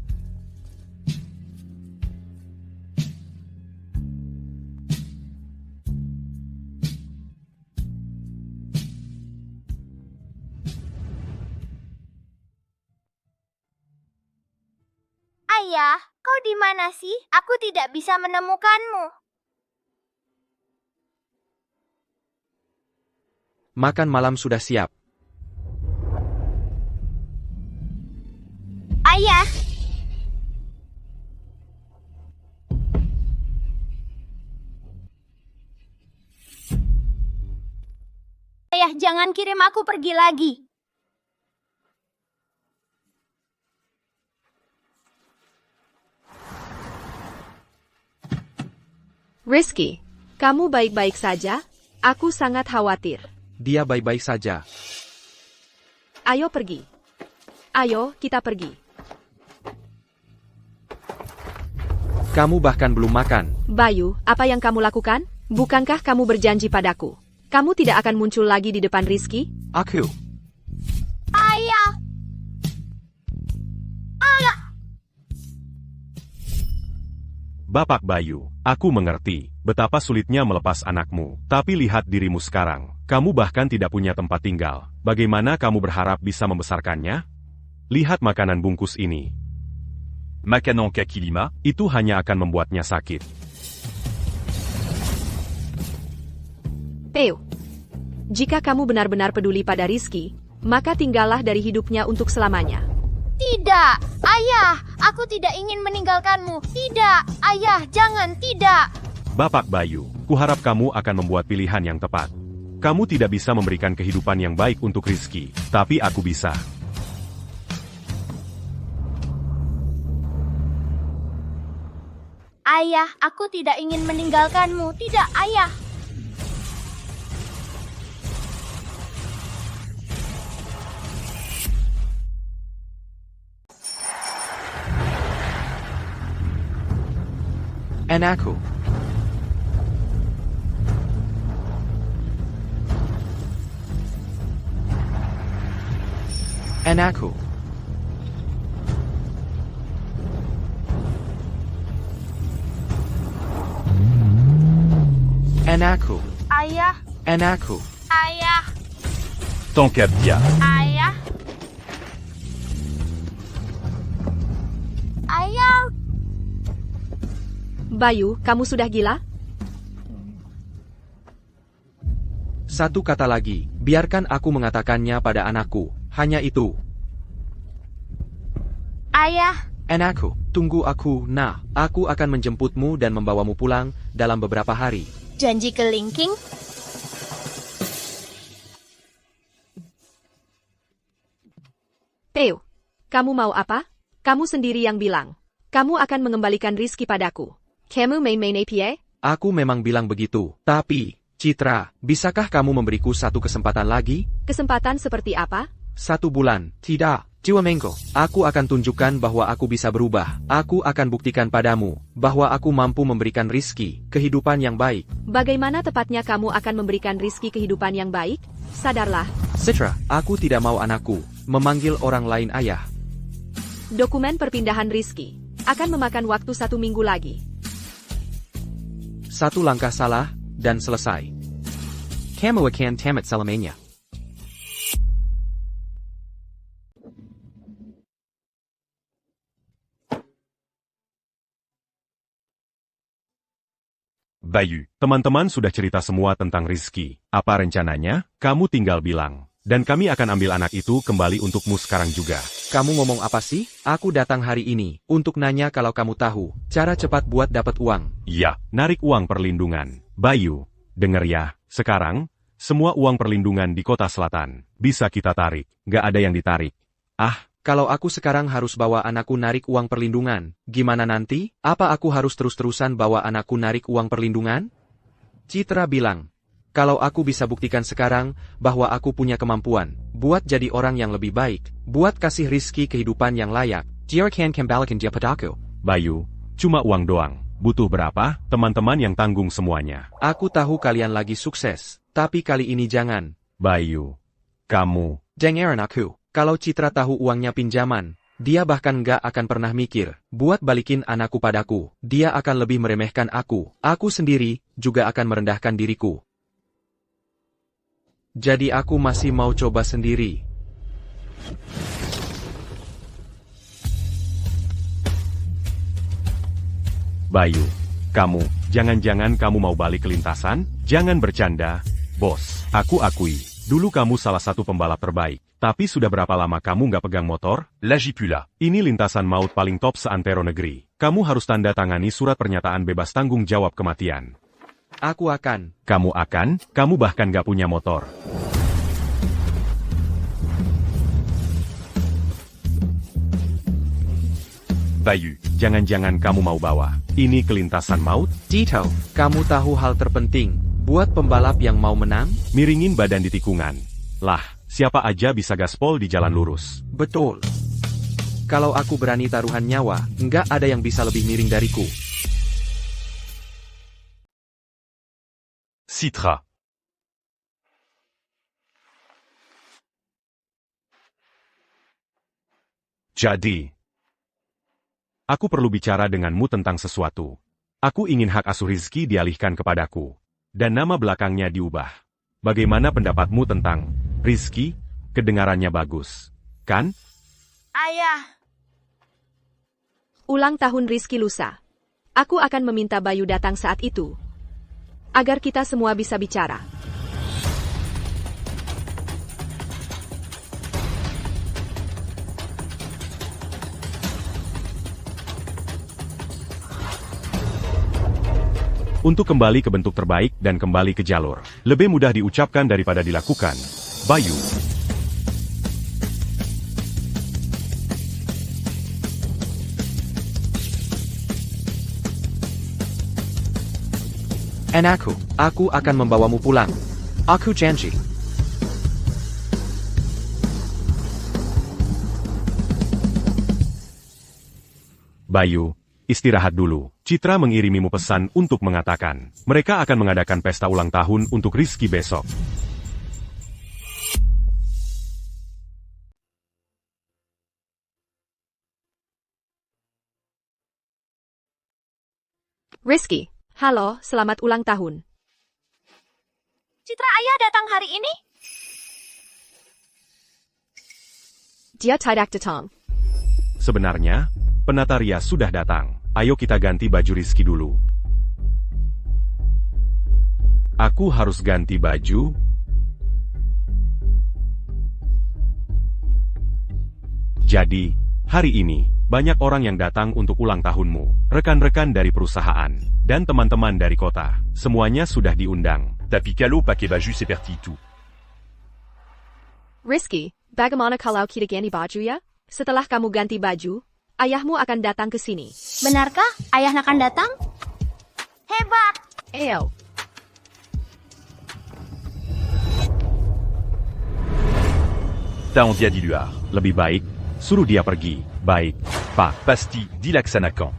Ayah, kau di mana sih? Aku tidak bisa menemukanmu. Makan malam sudah siap. Ayah. Ayah, jangan kirim aku pergi lagi. Rizky, kamu baik-baik saja? Aku sangat khawatir. Dia baik-baik saja. Ayo pergi. Ayo, kita pergi. Kamu bahkan belum makan. Bayu, apa yang kamu lakukan? Bukankah kamu berjanji padaku? Kamu tidak akan muncul lagi di depan Rizky? Aku. Ayah. Bapak Bayu, aku mengerti betapa sulitnya melepas anakmu. Tapi lihat dirimu sekarang. Kamu bahkan tidak punya tempat tinggal. Bagaimana kamu berharap bisa membesarkannya? Lihat makanan bungkus ini. Makanan kaki lima. Itu hanya akan membuatnya sakit. Theo, jika kamu benar-benar peduli pada Rizky, maka tinggallah dari hidupnya untuk selamanya. Tidak, ayah, aku tidak ingin meninggalkanmu. Tidak, ayah, jangan, tidak. Bapak Bayu, kuharap kamu akan membuat pilihan yang tepat. Kamu tidak bisa memberikan kehidupan yang baik untuk Rizky, tapi aku bisa. Ayah, aku tidak ingin meninggalkanmu. Tidak, ayah. Anakku. Anakku. Anakku. Ayah, Anakku. ayah, Tangkap dia. ayah. Ayah. Bayu, kamu sudah gila? Satu kata lagi, biarkan aku mengatakannya pada anakku. Hanya itu. Ayah. Anakku, tunggu aku. Nah, aku akan menjemputmu dan membawamu pulang dalam beberapa hari. Janji kelingking? Theo, kamu mau apa? Kamu sendiri yang bilang. Kamu akan mengembalikan Rizky padaku. Kamu main-main APA? Aku memang bilang begitu. Tapi, Citra, bisakah kamu memberiku satu kesempatan lagi? Kesempatan seperti apa? 1 bulan. Tidak. 2 minggu. Aku akan tunjukkan bahwa aku bisa berubah. Aku akan buktikan padamu bahwa aku mampu memberikan Rizky kehidupan yang baik. Bagaimana tepatnya kamu akan memberikan Rizky kehidupan yang baik? Sadarlah, Citra, aku tidak mau anakku memanggil orang lain ayah. dokumen perpindahan Rizky akan memakan waktu 1 minggu lagi. 1 langkah salah, dan selesai. Kamu akan tamat selamanya. Bayu. Teman-teman sudah cerita semua tentang Rizky. Apa rencananya? Kamu tinggal bilang. Dan kami akan ambil anak itu kembali untukmu sekarang juga. Kamu ngomong apa sih? Aku datang hari ini untuk nanya kalau kamu tahu cara cepat buat dapat uang. Ya, narik uang perlindungan. Bayu, denger ya. Sekarang, semua uang perlindungan di kota selatan bisa kita tarik. Gak ada yang ditarik. Kalau aku sekarang harus bawa anakku narik uang perlindungan, gimana nanti? Apa aku harus terus-terusan bawa anakku narik uang perlindungan? Citra bilang, kalau aku bisa buktikan sekarang bahwa aku punya kemampuan buat jadi orang yang lebih baik, buat kasih Rizky kehidupan yang layak, dia akan kembalikan dia padaku. Bayu, Cuma uang doang. Butuh berapa? Teman-teman yang tanggung semuanya. Aku tahu kalian lagi sukses, tapi kali ini jangan. Bayu. Kamu. Dengerin aku. Kalau Citra tahu uangnya pinjaman, dia bahkan nggak akan pernah mikir buat balikin anakku padaku. Dia akan lebih meremehkan aku. Aku sendiri juga akan merendahkan diriku. Jadi aku masih mau coba sendiri. Bayu. Kamu. Jangan-jangan kamu mau balik ke lintasan? Jangan bercanda. Bos. Aku akui. Dulu kamu salah satu pembalap terbaik. Tapi sudah berapa lama kamu nggak pegang motor? Là j'y plus là. Ini lintasan maut paling top seantero negeri. Kamu harus tanda tangani surat pernyataan bebas tanggung jawab kematian. Aku akan. Kamu akan? Kamu bahkan nggak punya motor. Bayu. Jangan-jangan kamu mau bawa ini ke lintasan maut? Dito, kamu tahu hal terpenting buat pembalap yang mau menang? Miringin badan di tikungan. Lah, siapa aja bisa gaspol di jalan lurus. Betul. Kalau aku berani taruhan nyawa, nggak ada yang bisa lebih miring dariku. Citra. Jadi, aku perlu bicara denganmu tentang sesuatu. Aku ingin hak asuh Rizky dialihkan kepadaku. Dan nama belakangnya diubah. Bagaimana pendapatmu tentang Rizky? Kedengarannya bagus. Kan? Ayah. Ulang tahun Rizky lusa. Aku akan meminta Bayu datang saat itu. Agar kita semua bisa bicara. Untuk kembali ke bentuk terbaik dan kembali ke jalur. Lebih mudah diucapkan daripada dilakukan. Bayu. Aku akan membawamu pulang. Aku janji. Bayu, istirahat dulu. Citra mengirimimu pesan untuk mengatakan, mereka akan mengadakan pesta ulang tahun untuk Rizky besok. Rizky, halo, selamat ulang tahun. Citra ayah datang hari ini? Dia tidak datang. Sebenarnya, penata rias sudah datang. Ayo kita ganti baju Rizky dulu. Aku harus ganti baju. Jadi, hari ini, banyak orang yang datang untuk ulang tahunmu. Rekan-rekan dari perusahaan, dan teman-teman dari kota. Semuanya sudah diundang. Tapi kalau pakai baju seperti itu. Rizky, bagaimana kalau kita ganti baju ya? Setelah kamu ganti baju, ayahmu akan datang ke sini. Benarkah ayah akan datang? Hebat. Eyo. T'as envie d'y luar. Lebih baik, suruh dia pergi. Baik, Pak. Pasti, dilaksanakan.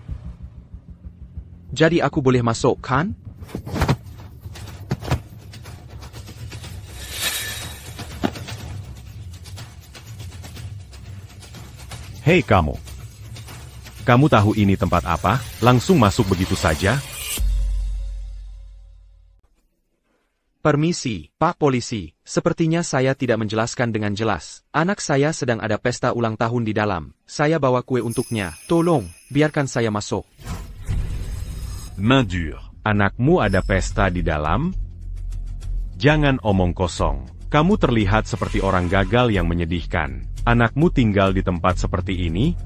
Jadi aku boleh masuk, kan? Hei kamu. Kamu tahu ini tempat apa? Langsung masuk begitu saja? Permisi, Pak Polisi. Sepertinya saya tidak menjelaskan dengan jelas. Anak saya sedang ada pesta ulang tahun di dalam. Saya bawa kue untuknya. Tolong, biarkan saya masuk. Main dure. Anakmu ada pesta di dalam? Jangan omong kosong. Kamu terlihat seperti orang gagal yang menyedihkan. Anakmu tinggal di tempat seperti ini?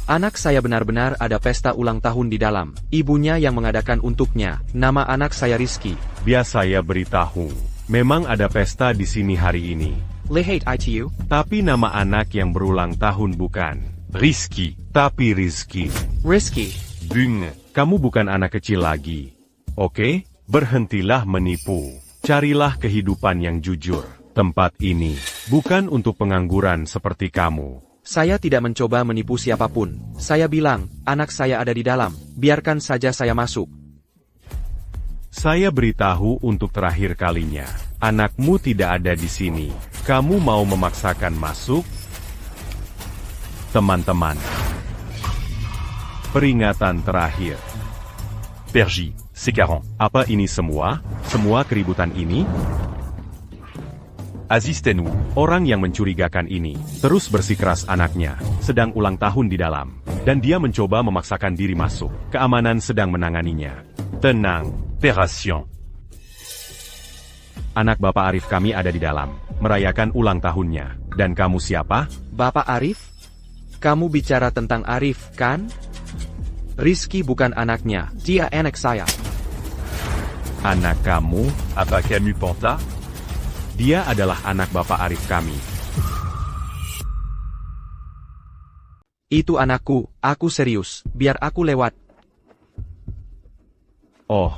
Anak saya benar-benar ada pesta ulang tahun di dalam. Ibunya yang mengadakan untuknya. Nama anak saya Rizky. Biar saya beritahu. Memang ada pesta di sini hari ini. Lihat ITU. Tapi nama anak yang berulang tahun bukan Rizky, tapi Rizky. Rizky. Bung, kamu bukan anak kecil lagi. Oke? Berhentilah menipu. Carilah kehidupan yang jujur. Tempat ini bukan untuk pengangguran seperti kamu. Saya tidak mencoba menipu siapapun. Saya bilang, anak saya ada di dalam. Biarkan saja saya masuk. Saya beritahu untuk terakhir kalinya. Anakmu tidak ada di sini. Kamu mau memaksakan masuk? Teman-teman. Peringatan terakhir. Père J, c'est 40. Apa ini semua? Semua keributan ini? Assistez-nous. Orang yang mencurigakan ini terus bersikeras anaknya sedang ulang tahun di dalam, dan dia mencoba memaksakan diri masuk. Keamanan sedang menanganinya. Tenang. Opération. Anak Bapak Arif kami ada di dalam, merayakan ulang tahunnya. Dan kamu siapa? Bapak Arif? Kamu bicara tentang Arif, kan? Rizky bukan anaknya, dia anak saya. Anak kamu? Apa Camus Panta? Dia adalah anak Bapak Arif kami. Itu anakku, aku serius, biar aku lewat. Oh,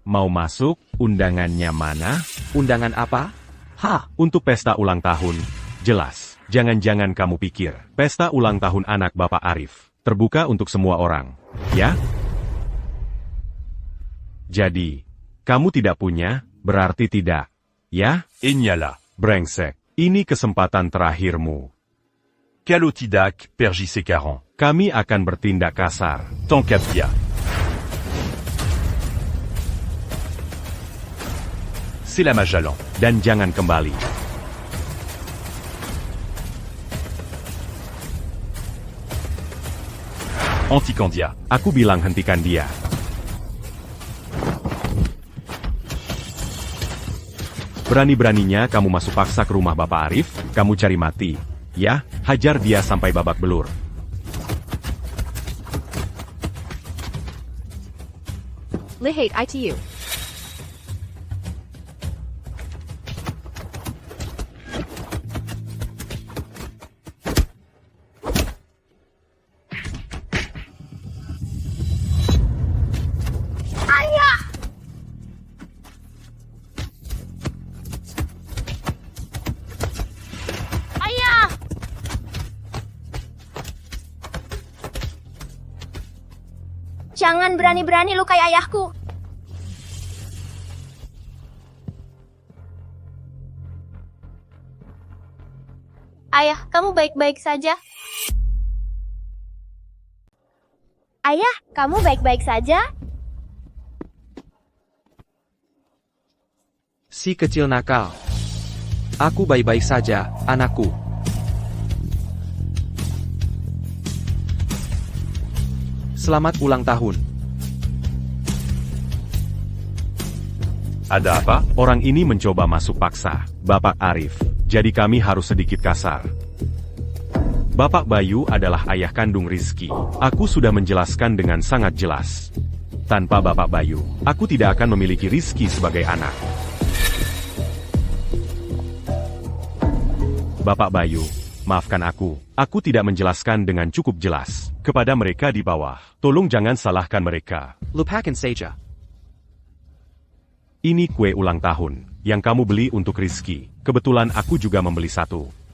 mau masuk? Undangannya mana? Undangan apa? Hah? Untuk pesta ulang tahun. Jelas, jangan-jangan kamu pikir, pesta ulang tahun anak Bapak Arif terbuka untuk semua orang, ya? Jadi, kamu tidak punya, berarti tidak, ya? Ignala. Brengsek, ini kesempatan terakhirmu. Calotidac, Père J, c'est 40. Kami akan bertindak kasar. Tankapia. C'est la Magellan. Dan jangan kembali. Anticandia. Aku bilang hentikan dia. Berani-beraninya kamu masuk paksa ke rumah Bapak Arif, kamu cari mati. Ya, hajar dia sampai babak belur. Lihat ITU. Ayah! Jangan berani-berani lukai ayahku. Ayah, kamu baik-baik saja? Ayah, kamu baik-baik saja? Si kecil nakal. Aku baik-baik saja, anakku. Selamat ulang tahun. Ada apa? Orang ini mencoba masuk paksa, Bapak Arif. Jadi kami harus sedikit kasar. Bapak Bayu adalah ayah kandung Rizky. Aku sudah menjelaskan dengan sangat jelas. Tanpa Bapak Bayu, aku tidak akan memiliki Rizky sebagai anak. Bapak Bayu, maafkan aku tidak menjelaskan dengan cukup jelas. Kepada mereka di bawah, tolong jangan salahkan mereka. Lupakan saja. Ini kue ulang tahun, yang kamu beli untuk Rizky. Kebetulan aku juga membeli satu.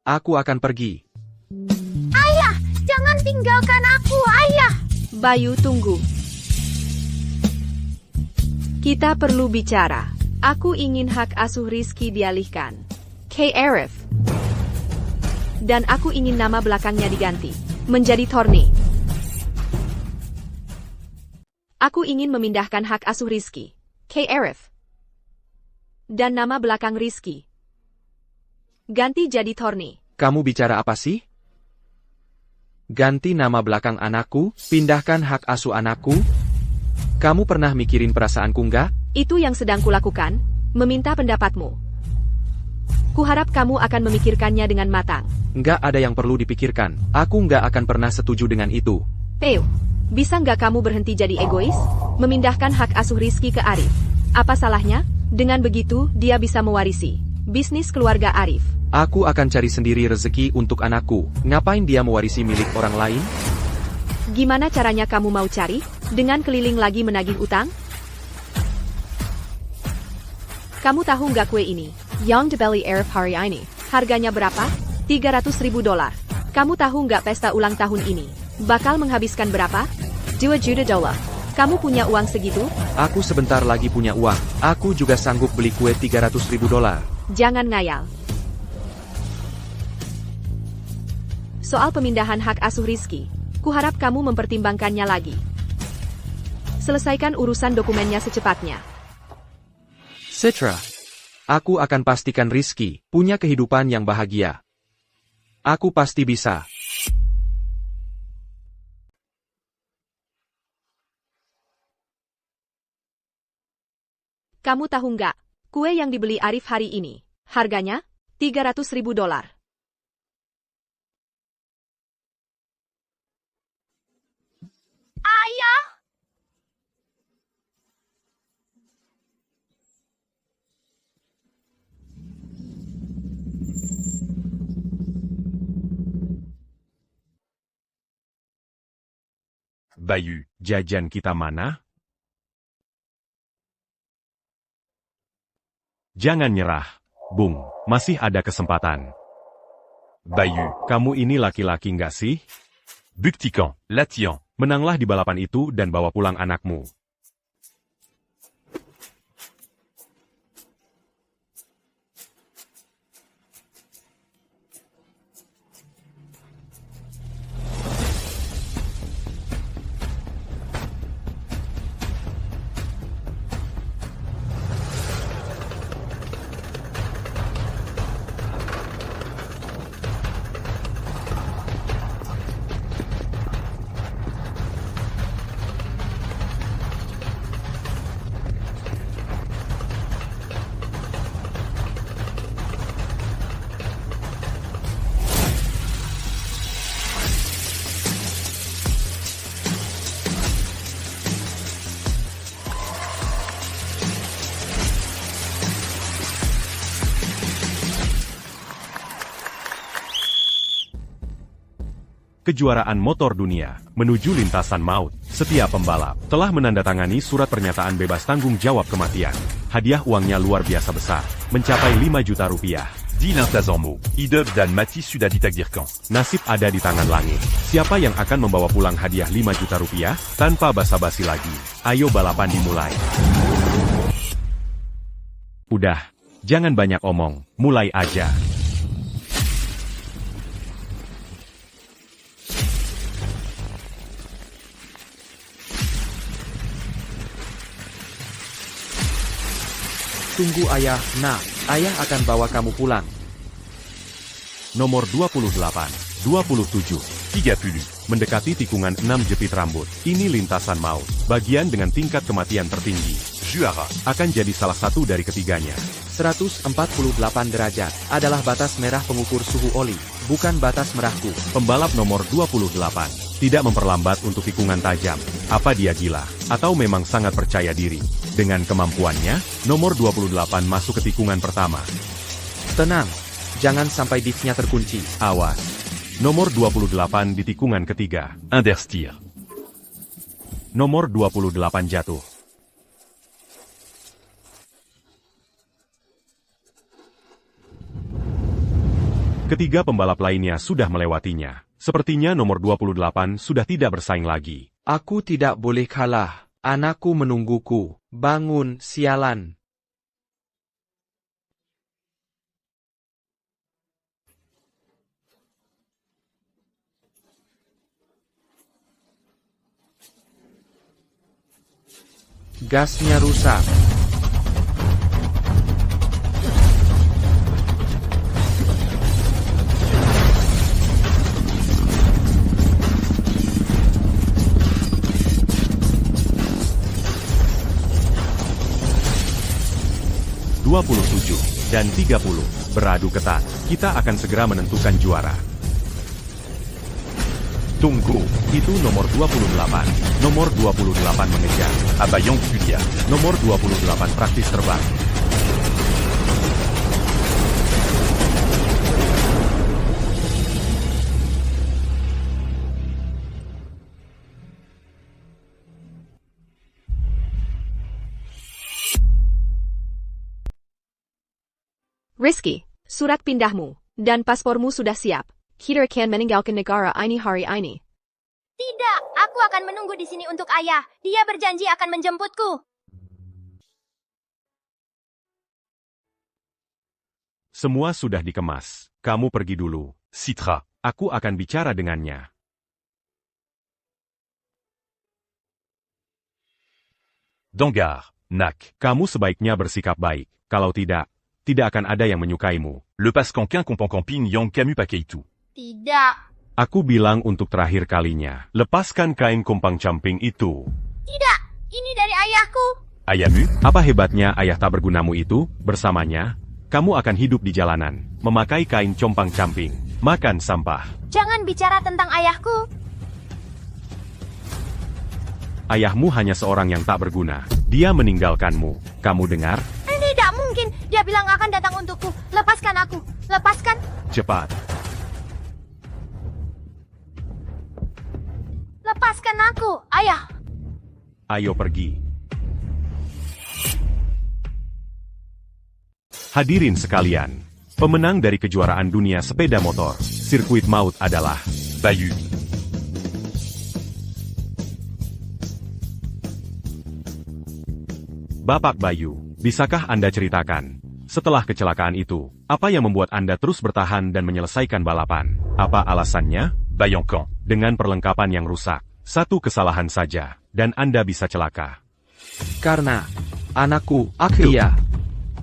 Aku akan pergi. Ayah, jangan tinggalkan aku, ayah! Bayu, tunggu. Kita perlu bicara. Aku ingin hak asuh Rizky dialihkan ke Arif. Dan aku ingin nama belakangnya diganti menjadi Thorny. Aku ingin memindahkan hak asuh Rizky ke Arif. Dan nama belakang Rizky ganti jadi Thorny. Kamu bicara apa sih? Ganti nama belakang anakku, pindahkan hak asuh anakku? Kamu pernah mikirin perasaanku nggak? Itu yang sedang kulakukan, meminta pendapatmu. Kuharap kamu akan memikirkannya dengan matang. Nggak ada yang perlu dipikirkan. Aku nggak akan pernah setuju dengan itu. Theo, bisa nggak kamu berhenti jadi egois? Memindahkan hak asuh Rizky ke Arif. Apa salahnya? Dengan begitu, dia bisa mewarisi bisnis keluarga Arif. Aku akan cari sendiri rezeki untuk anakku. Ngapain dia mewarisi milik orang lain? Gimana caranya kamu mau cari? Dengan keliling lagi menagih utang? Kamu tahu nggak kue ini? Yang dibeli Arif hari ini. Harganya berapa? $300.000. Kamu tahu nggak pesta ulang tahun ini bakal menghabiskan berapa? $2 juta. Kamu punya uang segitu? Aku sebentar lagi punya uang. Aku juga sanggup beli kue $300.000. Jangan ngayal. Soal pemindahan hak asuh Rizky, kuharap kamu mempertimbangkannya lagi. Selesaikan urusan dokumennya secepatnya. Citra, aku akan pastikan Rizky punya kehidupan yang bahagia. Aku pasti bisa. Kamu tahu nggak, kue yang dibeli Arif hari ini, harganya $300.000. Ayah! Bayu, Jajan kita mana? Jangan nyerah, Bung. Masih ada kesempatan. Bayu, Kamu ini laki-laki nggak sih? Buktikan, Latian. Menanglah di balapan itu dan bawa pulang anakmu. Kejuaraan motor dunia menuju lintasan maut. Setiap pembalap telah menandatangani surat pernyataan bebas tanggung jawab kematian. Hadiah uangnya luar biasa besar, mencapai 5 juta rupiah. Dis l'intazan mot. Idov dan mati sudah ditakdirkan. Nasib ada di tangan langit. Siapa yang akan membawa pulang hadiah 5 juta rupiah? Tanpa basa-basi lagi. Ayo balapan dimulai. Udah, jangan banyak omong, mulai aja. Tunggu ayah, nak. Ayah akan bawa kamu pulang. Nomor 28, 27. 30. Mendekati tikungan 6 jepit rambut. Ini lintasan maut. Bagian dengan tingkat kematian tertinggi. Juara. Akan jadi salah satu dari ketiganya. 148 derajat adalah batas merah pengukur suhu oli, bukan batas merahku. Pembalap nomor 28. Tidak memperlambat untuk tikungan tajam. Apa dia gila? Atau memang sangat percaya diri? Dengan kemampuannya, nomor 28 masuk ke tikungan pertama. Tenang, jangan sampai disknya terkunci. Awas. Nomor 28 di tikungan ketiga. Understeer. Nomor 28 jatuh. Ketiga pembalap lainnya sudah melewatinya. Sepertinya nomor 28 sudah tidak bersaing lagi. Aku tidak boleh kalah. Anakku menungguku. Bangun, sialan. Gasnya rusak. 27, dan 30. Beradu ketat. Kita akan segera menentukan juara. Tunggu, itu nomor 28. Nomor 28 mengejar. Abayang Julia. Nomor 28 praktis terbang. Rizky, surat pindahmu dan paspormu sudah siap. Kita akan meninggalkan negara ini hari ini. Tidak, aku akan menunggu di sini untuk ayah. Dia berjanji akan menjemputku. Semua sudah dikemas. Kamu pergi dulu. Citra. Aku akan bicara dengannya. Dangar. Nak. Kamu sebaiknya bersikap baik. Kalau tidak akan ada yang menyukaimu. Le Pascanquin Compan Camping Yang Camus Pakeitu. Tidak. Aku bilang untuk terakhir kalinya. Lepaskan kain kumpang camping itu. Tidak, ini dari ayahku. Ayamu. Apa hebatnya ayah tak bergunamu itu? Bersamanya, kamu akan hidup di jalanan, memakai kain compang camping, makan sampah. Jangan bicara tentang ayahku. Ayahmu hanya seorang yang tak berguna. Dia meninggalkanmu. Kamu dengar? Tidak mungkin. Dia bilang akan datang untukku. Lepaskan aku. Lepaskan. Cepat. Lepaskan aku, ayah. Ayo pergi. Hadirin sekalian, pemenang dari kejuaraan dunia sepeda motor, sirkuit maut adalah Bayu. Bapak Bayu. Bisakah Anda ceritakan, setelah kecelakaan itu, apa yang membuat Anda terus bertahan dan menyelesaikan balapan? Apa alasannya? Bayancan. Dengan perlengkapan yang rusak, satu kesalahan saja, dan Anda bisa celaka. Karena anakku, iya.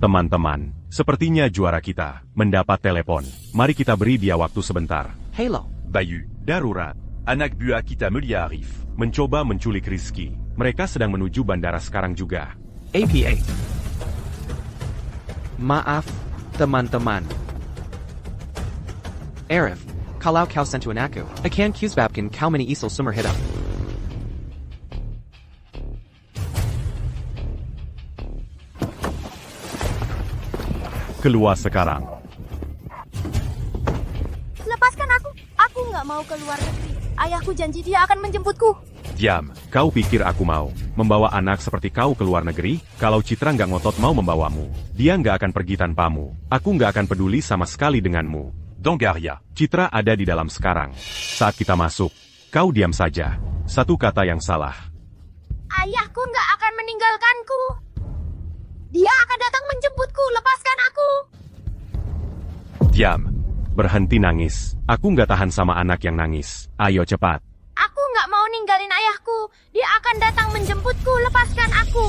Teman-teman, sepertinya juara kita mendapat telepon. Mari kita beri dia waktu sebentar. Halo. Bayu. Darurat. Anak buah kita mulia Arif. Mencoba menculik Rizky. Mereka sedang menuju bandara sekarang juga. APA. Maaf, teman-teman. Arif, kalau kau sentuhan aku, akan kusbabkan kau menyesal seumur hidup. Keluar sekarang. Lepaskan aku. Aku nggak mau keluar negeri. Ayahku janji dia akan menjemputku. Diam. Kau pikir aku mau membawa anak seperti kau ke luar negeri? Kalau Citra nggak ngotot mau membawamu, dia nggak akan pergi tanpamu. Aku nggak akan peduli sama sekali denganmu. Dangaria. Citra ada di dalam sekarang. Saat kita masuk, kau diam saja. Satu kata yang salah. Ayahku nggak akan meninggalkanku. Dia akan datang menjemputku. Lepaskan aku. Diam. Berhenti nangis. Aku nggak tahan sama anak yang nangis. Ayo cepat. Aku nggak mau ninggalin ayahku. Dia akan datang menjemputku. Lepaskan aku.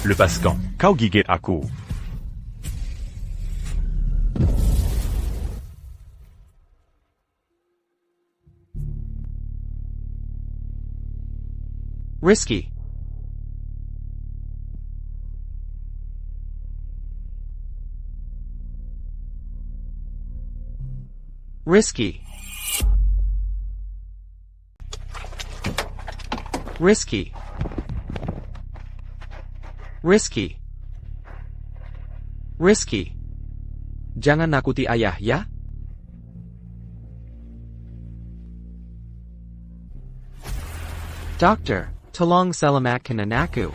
Le Pascan. Kau gigit aku. Risky. Risky. Risky. Risky. Risky. Jangan nakuti ayah ya. Dokter, tolong selamatkan anakku.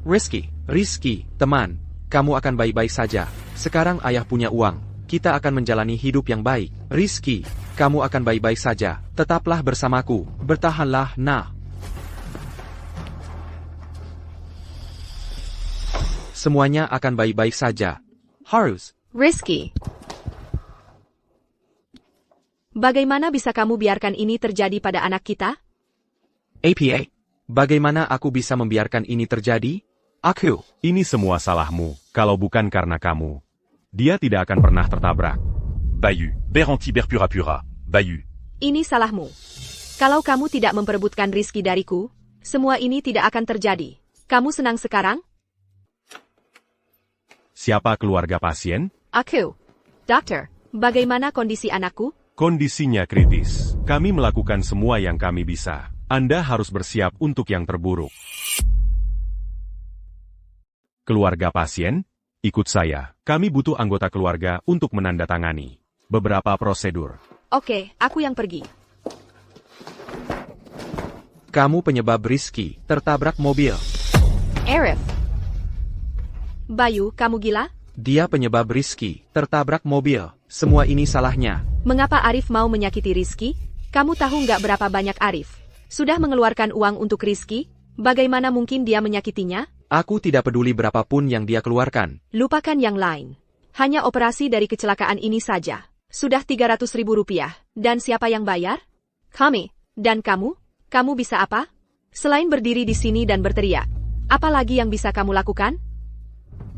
Risky, teman, kamu akan baik-baik saja. Sekarang ayah punya uang. Kita akan menjalani hidup yang baik. Risky, kamu akan baik-baik saja. Tetaplah bersamaku. Bertahanlah, nah. Semuanya akan baik-baik saja. Harus. Rizky. Bagaimana bisa kamu biarkan ini terjadi pada anak kita? APA. Bagaimana aku bisa membiarkan ini terjadi? Aku. Ini semua salahmu. Kalau bukan karena kamu, dia tidak akan pernah tertabrak. Bayu. Beranti berpura-pura. Bayu. Ini salahmu. Kalau kamu tidak memperebutkan Rizky dariku, semua ini tidak akan terjadi. Kamu senang sekarang? Siapa keluarga pasien? Aku. Dokter, bagaimana kondisi anakku? Kondisinya kritis. Kami melakukan semua yang kami bisa. Anda harus bersiap untuk yang terburuk. Keluarga pasien, ikut saya. Kami butuh anggota keluarga untuk menandatangani beberapa prosedur. Oke, aku yang pergi. Kamu penyebab Rizky tertabrak mobil. Arif. Bayu, kamu gila? Dia penyebab Rizky tertabrak mobil. Semua ini salahnya. Mengapa Arif mau menyakiti Rizky? Kamu tahu nggak berapa banyak Arif sudah mengeluarkan uang untuk Rizky? Bagaimana mungkin dia menyakitinya? Aku tidak peduli berapapun yang dia keluarkan. Lupakan yang lain. Hanya operasi dari kecelakaan ini saja. Sudah 300.000 rupiah. Dan siapa yang bayar? Kami. Dan kamu? Kamu bisa apa? Selain berdiri di sini dan berteriak. Apa lagi yang bisa kamu lakukan?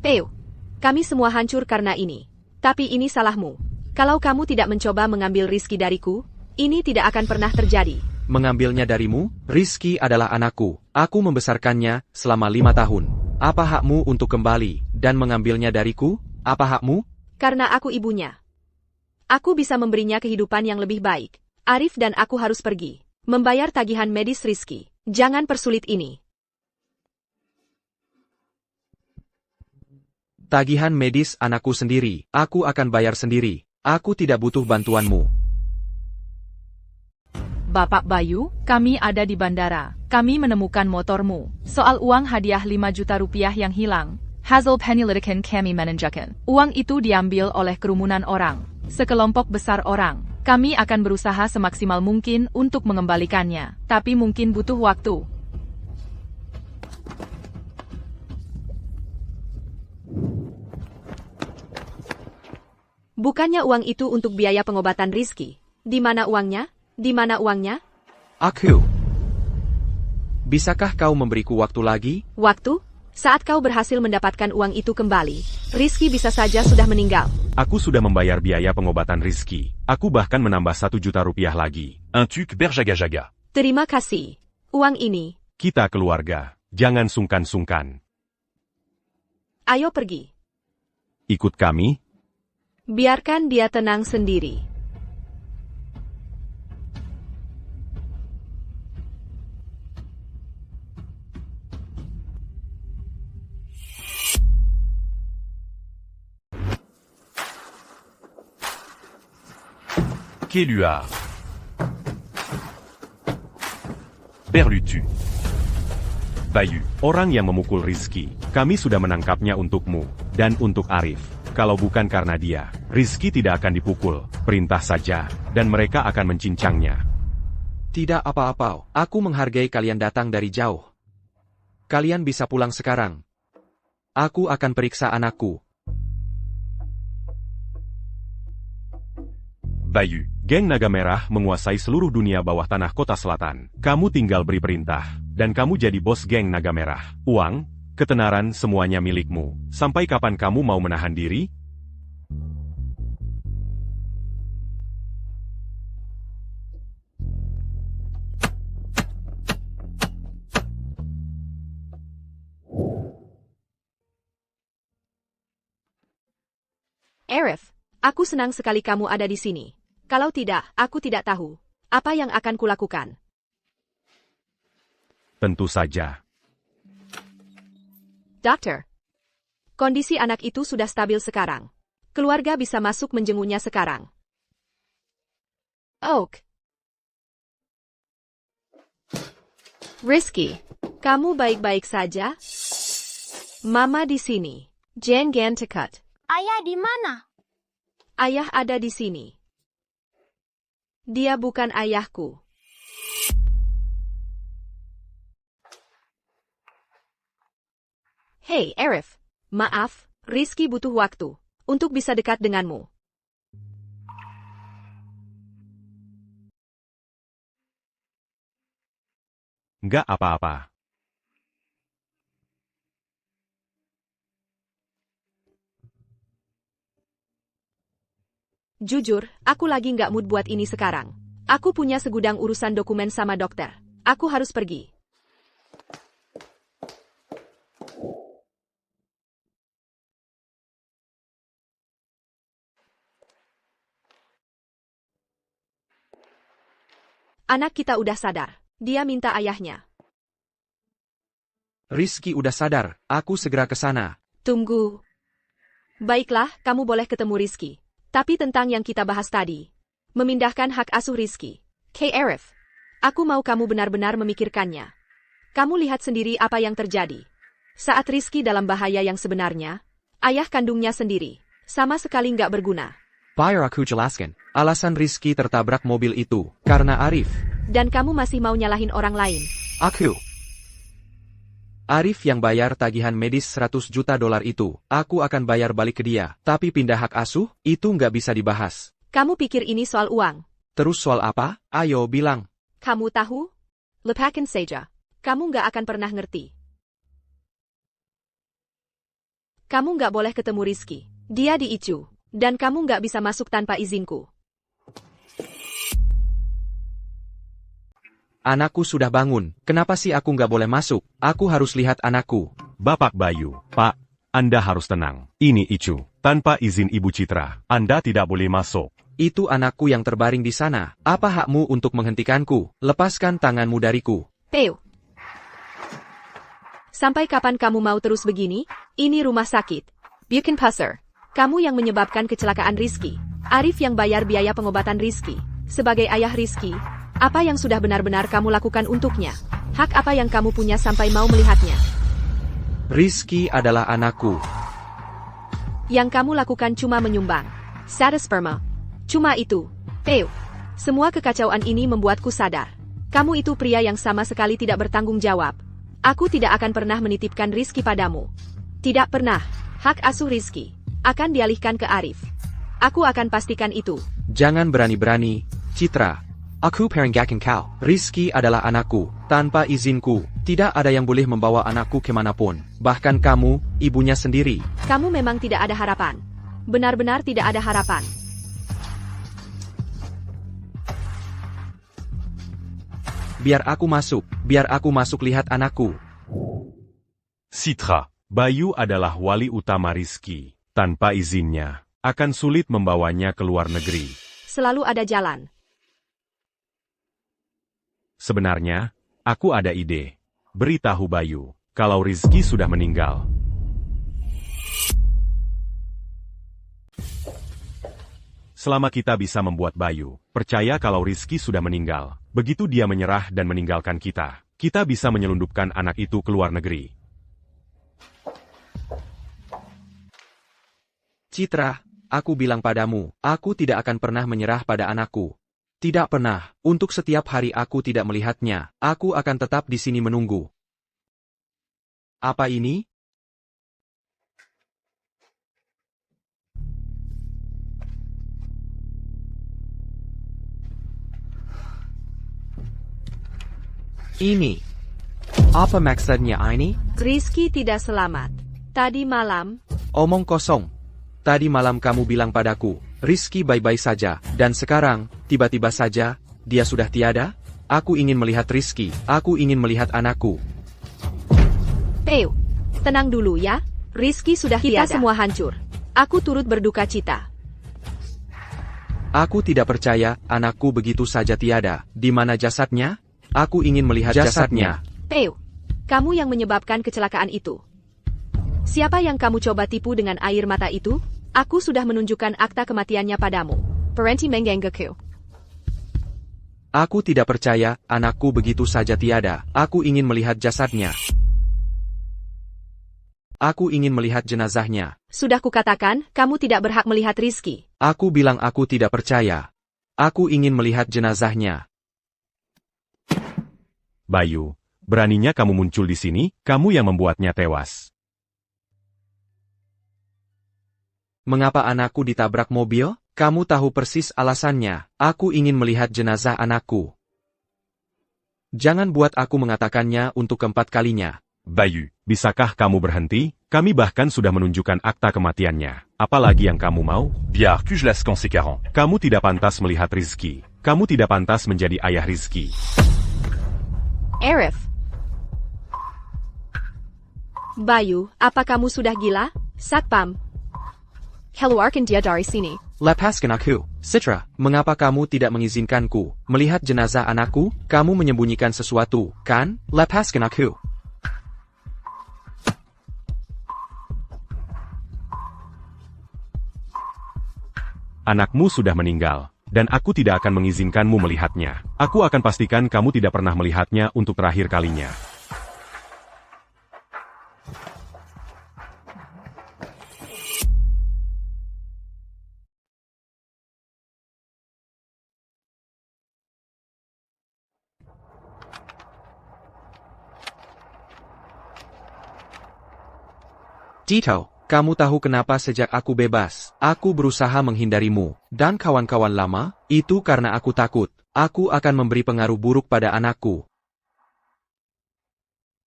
Peu. Kami semua hancur karena ini. Tapi ini salahmu. Kalau kamu tidak mencoba mengambil Rizky dariku, ini tidak akan pernah terjadi. Mengambilnya darimu? Rizky adalah anakku. Aku membesarkannya selama 5 tahun. Apa hakmu untuk kembali dan mengambilnya dariku? Apa hakmu? Karena aku ibunya. Aku bisa memberinya kehidupan yang lebih baik. Arif dan aku harus pergi. Membayar tagihan medis Rizky. Jangan persulit ini. Tagihan medis anakku sendiri. Aku akan bayar sendiri. Aku tidak butuh bantuanmu. Bapak Bayu, kami ada di bandara. Kami menemukan motormu. Soal uang hadiah 5 juta rupiah yang hilang, hasil penyelidikan kami menunjukkan. Uang itu diambil oleh kerumunan orang. Sekelompok besar orang. Kami akan berusaha semaksimal mungkin untuk mengembalikannya. Tapi mungkin butuh waktu. Bukannya uang itu untuk biaya pengobatan Rizky. Di mana uangnya? Di mana uangnya? Aku. Bisakah kau memberiku waktu lagi? Waktu? Saat kau berhasil mendapatkan uang itu kembali, Rizky bisa saja sudah meninggal. Aku sudah membayar biaya pengobatan Rizky. Aku bahkan menambah 1 juta rupiah lagi. Un tuc berjaga-jaga. Terima kasih. Uang ini. Kita keluarga. Jangan sungkan-sungkan. Ayo pergi. Ikut kami. Biarkan dia tenang sendiri. Kéluard. Berlutu. Bayu, orang yang memukul Rizky. Kami sudah menangkapnya untukmu. Dan untuk Arif. Kalau bukan karena dia, Rizky tidak akan dipukul. Perintah saja. Dan mereka akan mencincangnya. Tidak apa-apa. Aku menghargai kalian datang dari jauh. Kalian bisa pulang sekarang. Aku akan periksa anakku. Bayu, geng Naga Merah menguasai seluruh dunia bawah tanah kota selatan. Kamu tinggal beri perintah. Dan kamu jadi bos geng Naga Merah. Uang, ketenaran semuanya milikmu. Sampai kapan kamu mau menahan diri? Arif, aku senang sekali kamu ada di sini. Kalau tidak, aku tidak tahu apa yang akan kulakukan. Tentu saja. Dokter, kondisi anak itu sudah stabil sekarang. Keluarga bisa masuk menjenguknya sekarang. Oak. Rizky, kamu baik-baik saja? Mama di sini. Jangan tekut. Ayah di mana? Ayah ada di sini. Dia bukan ayahku. Hey, Arif. Maaf, Rizky butuh waktu untuk bisa dekat denganmu. Nggak apa-apa. Jujur, aku lagi nggak mood buat ini sekarang. Aku punya segudang urusan dokumen sama dokter. Aku harus pergi. Anak kita udah sadar. Dia minta ayahnya. Rizky udah sadar, aku segera ke sana. Tunggu. Baiklah, kamu boleh ketemu Rizky. Tapi tentang yang kita bahas tadi. Memindahkan hak asuh Rizky. Arif. Aku mau kamu benar-benar memikirkannya. Kamu lihat sendiri apa yang terjadi. Saat Rizky dalam bahaya yang sebenarnya, ayah kandungnya sendiri, sama sekali nggak berguna. Biar aku jelaskan, alasan Rizky tertabrak mobil itu, karena Arif. Dan kamu masih mau nyalahin orang lain. Aku. Arif yang bayar tagihan medis $100 juta itu, aku akan bayar balik ke dia. Tapi pindah hak asuh, itu nggak bisa dibahas. Kamu pikir ini soal uang? Terus soal apa? Ayo bilang. Kamu tahu? Lepakan saja. Kamu nggak akan pernah ngerti. Kamu nggak boleh ketemu Rizky. Dia diicu. Dan kamu nggak bisa masuk tanpa izinku. Anakku sudah bangun, kenapa sih aku nggak boleh masuk? Aku harus lihat anakku. Bapak Bayu, Pak, Anda harus tenang. Ini Icu. Tanpa izin Ibu Citra, Anda tidak boleh masuk. Itu anakku yang terbaring di sana. Apa hakmu untuk menghentikanku? Lepaskan tanganmu dariku. Peu. Sampai kapan kamu mau terus begini? Ini rumah sakit. Bukan pasar. Kamu yang menyebabkan kecelakaan Rizky. Arif yang bayar biaya pengobatan Rizky. Sebagai ayah Rizky, apa yang sudah benar-benar kamu lakukan untuknya? Hak apa yang kamu punya sampai mau melihatnya? Rizky adalah anakku. Yang kamu lakukan cuma menyumbang. Sada sperma. Cuma itu. Peu. Semua kekacauan ini membuatku sadar. Kamu itu pria yang sama sekali tidak bertanggung jawab. Aku tidak akan pernah menitipkan Rizky padamu. Tidak pernah. Hak asuh Rizky akan dialihkan ke Arif. Aku akan pastikan itu. Jangan berani-berani, Citra. Aku perenggakan kau. Rizky adalah anakku. Tanpa izinku, tidak ada yang boleh membawa anakku kemanapun. Bahkan kamu, ibunya sendiri. Kamu memang tidak ada harapan. Benar-benar tidak ada harapan. Biar aku masuk lihat anakku. Citra, Bayu adalah wali utama Rizky. Tanpa izinnya, akan sulit membawanya ke luar negeri. Selalu ada jalan. Sebenarnya, aku ada ide. Beritahu Bayu, kalau Rizky sudah meninggal. Selama kita bisa membuat Bayu percaya kalau Rizky sudah meninggal, begitu dia menyerah dan meninggalkan kita bisa menyelundupkan anak itu ke luar negeri. Citra, aku bilang padamu, aku tidak akan pernah menyerah pada anakku. Tidak pernah, untuk setiap hari aku tidak melihatnya, aku akan tetap di sini menunggu. Apa ini? Ini. Apa maksudnya ini? Rizky tidak selamat. Tadi malam, Omong kosong. Tadi malam kamu bilang padaku, Rizky baik-baik saja, dan sekarang, tiba-tiba saja, dia sudah tiada? Aku ingin melihat Rizky, aku ingin melihat anakku. Peu. Tenang dulu ya. Rizky sudah tiada. Kita semua hancur. Aku turut berduka cita. Aku tidak percaya, anakku begitu saja tiada. Di mana jasadnya? Aku ingin melihat jasadnya. Peu. Kamu yang menyebabkan kecelakaan itu. Siapa yang kamu coba tipu dengan air mata itu? Aku sudah menunjukkan akta kematiannya padamu. Parenti Mengenggeku. Aku tidak percaya, anakku begitu saja tiada. Aku ingin melihat jasadnya. Aku ingin melihat jenazahnya. Sudah kukatakan, kamu tidak berhak melihat Rizky. Aku bilang aku tidak percaya. Aku ingin melihat jenazahnya. Bayu, beraninya kamu muncul di sini, kamu yang membuatnya tewas. Mengapa anakku ditabrak mobil? Kamu tahu persis alasannya. Aku ingin melihat jenazah anakku. Jangan buat aku mengatakannya untuk keempat kalinya. Bayu, bisakah kamu berhenti? Kami bahkan sudah menunjukkan akta kematiannya. Apalagi yang kamu mau? Biar que je laisse conséquent. Kamu tidak pantas melihat Rizky. Kamu tidak pantas menjadi ayah Rizky. Arif. Bayu, apa kamu sudah gila? Satpam. Keluarkan dia dari sini. Lepaskan aku. Citra, mengapa kamu tidak mengizinkanku melihat jenazah anakku? Kamu menyembunyikan sesuatu, kan? Lepaskan aku. Anakmu sudah meninggal, dan aku tidak akan mengizinkanmu melihatnya. Aku akan pastikan kamu tidak pernah melihatnya untuk terakhir kalinya. Tito, kamu tahu kenapa sejak aku bebas, aku berusaha menghindarimu, dan kawan-kawan lama? Itu karena aku takut, aku akan memberi pengaruh buruk pada anakku.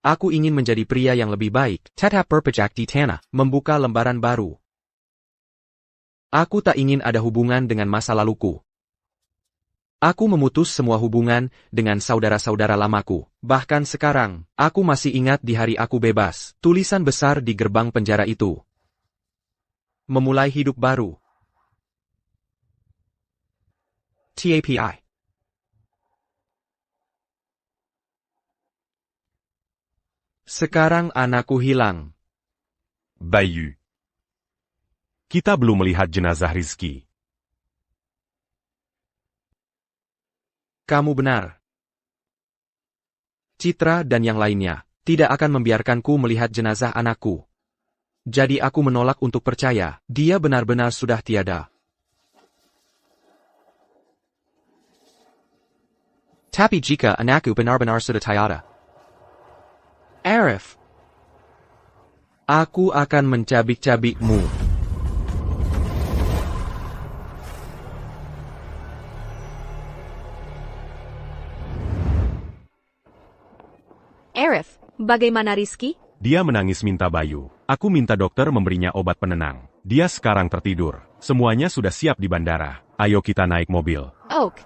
Aku ingin menjadi pria yang lebih baik, tetap berpijak di tanah, membuka lembaran baru. Aku tak ingin ada hubungan dengan masa laluku. Aku memutus semua hubungan dengan saudara-saudara lamaku. Bahkan sekarang, aku masih ingat di hari aku bebas, tulisan besar di gerbang penjara itu. Memulai hidup baru. TAPI. Sekarang anakku hilang. Bayu. Kita belum melihat jenazah Rizky. Kamu benar. Citra dan yang lainnya tidak akan membiarkanku melihat jenazah anakku. Jadi aku menolak untuk percaya, dia benar-benar sudah tiada. Tapi jika anakku benar-benar sudah tiada, Arif, aku akan mencabik-cabikmu. Arif, bagaimana Rizky? Dia menangis minta Bayu. Aku minta dokter memberinya obat penenang. Dia sekarang tertidur. Semuanya sudah siap di bandara. Ayo kita naik mobil. Oak.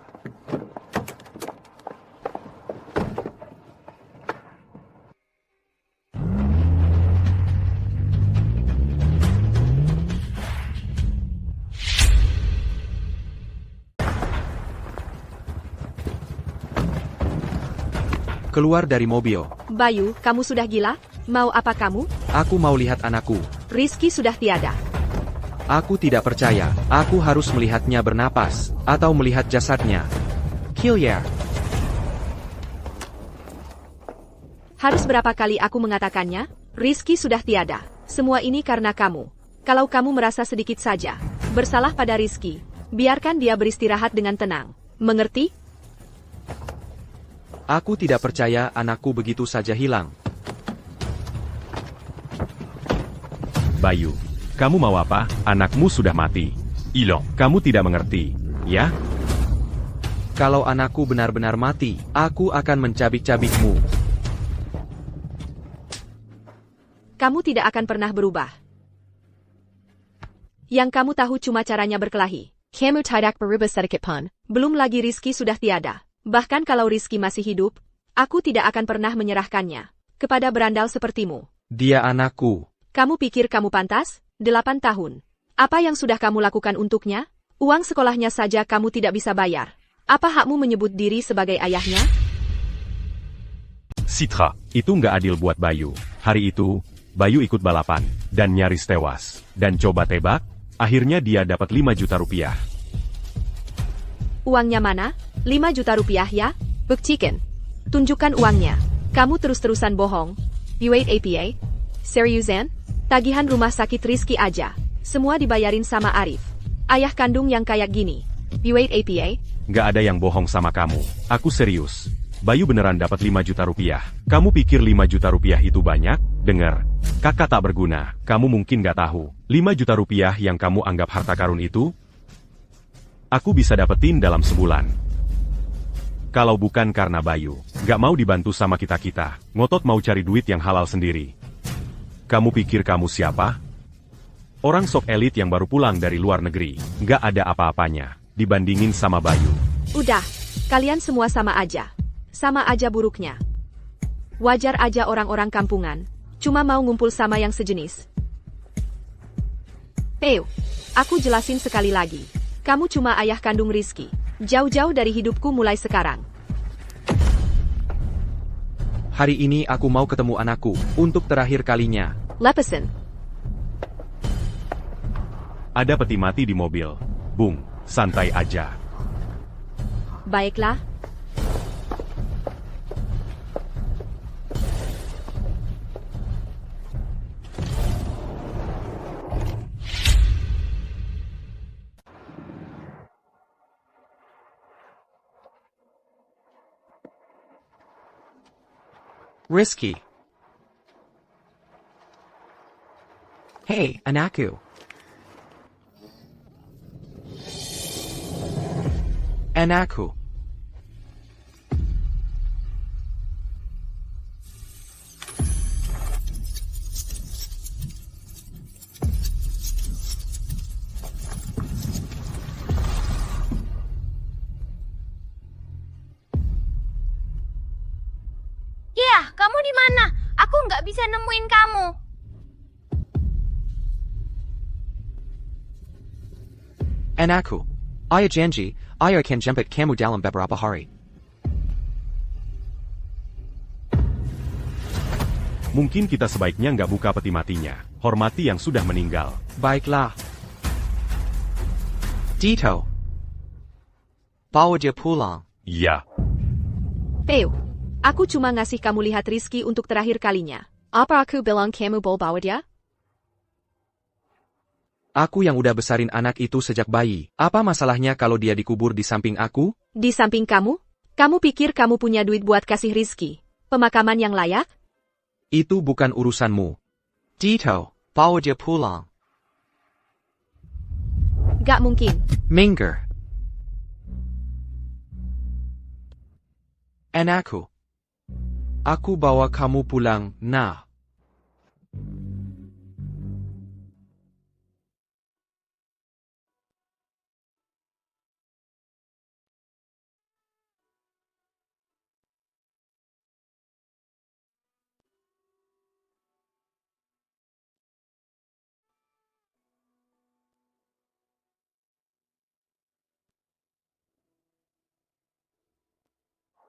Keluar dari mobil. Bayu, kamu sudah gila? Mau apa kamu? Aku mau lihat anakku. Rizky sudah tiada. Aku tidak percaya. Aku harus melihatnya bernapas, atau melihat jasadnya. Killier. Harus berapa kali aku mengatakannya? Rizky sudah tiada. Semua ini karena kamu. Kalau kamu merasa sedikit saja bersalah pada Rizky, biarkan dia beristirahat dengan tenang. Mengerti? Aku tidak percaya anakku begitu saja hilang. Bayu, kamu mau apa? Anakmu sudah mati. Ilan. Kamu tidak mengerti, ya? Kalau anakku benar-benar mati, aku akan mencabik-cabikmu. Kamu tidak akan pernah berubah. Yang kamu tahu cuma caranya berkelahi. Kamu tidak berubah sedikit pun. Belum lagi Rizky sudah tiada. Bahkan kalau Rizky masih hidup, aku tidak akan pernah menyerahkannya kepada berandal sepertimu. Dia anakku. Kamu pikir kamu pantas? 8 tahun. Apa yang sudah kamu lakukan untuknya? Uang sekolahnya saja kamu tidak bisa bayar. Apa hakmu menyebut diri sebagai ayahnya? Citra. Itu nggak adil buat Bayu. Hari itu, Bayu ikut balapan, dan nyaris tewas. Dan coba tebak, akhirnya dia dapat 5 juta rupiah. Uangnya mana? 5 juta rupiah ya? Buktikan. Tunjukkan uangnya. Kamu terus-terusan bohong. Buat APA? Seriusan? Tagihan rumah sakit Rizky aja. Semua dibayarin sama Arif. Ayah kandung yang kayak gini. Buat APA? Nggak ada yang bohong sama kamu. Aku serius. Bayu beneran dapat 5 juta rupiah. Kamu pikir 5 juta rupiah itu banyak? Dengar. Kakak tak berguna. Kamu mungkin nggak tahu. 5 juta rupiah yang kamu anggap harta karun itu, aku bisa dapetin dalam sebulan. Kalau bukan karena Bayu, nggak mau dibantu sama kita-kita, ngotot mau cari duit yang halal sendiri. Kamu pikir kamu siapa? Orang sok elit yang baru pulang dari luar negeri, nggak ada apa-apanya, dibandingin sama Bayu. Udah, kalian semua sama aja. Sama aja buruknya. Wajar aja orang-orang kampungan, cuma mau ngumpul sama yang sejenis. Aku jelasin sekali lagi. Kamu cuma ayah kandung Rizky. Jauh-jauh dari hidupku mulai sekarang. Hari ini aku mau ketemu anakku, untuk terakhir kalinya. Lepesan. Ada peti mati di mobil. Bung, santai aja. Baiklah. Rizky. Hey, anakku. Anakku. Ya, kamu di mana? Aku nggak bisa nemuin kamu. Anakku. Ayah janji, ayah akan jemput kamu dalam beberapa hari. Mungkin kita sebaiknya nggak buka peti matinya. Hormati yang sudah meninggal. Baiklah. Dito. Bawa dia pulang. Ya. Theo, aku cuma ngasih kamu lihat Rizky untuk terakhir kalinya. Apa aku bilang kamu boleh bawa dia? Aku yang udah besarin anak itu sejak bayi. Apa masalahnya kalau dia dikubur di samping aku? Di samping kamu? Kamu pikir kamu punya duit buat kasih Rizky pemakaman yang layak? Itu bukan urusanmu. Dito, bawa dia pulang. Gak mungkin. Minggir. Anakku. Aku bawa kamu pulang, nah.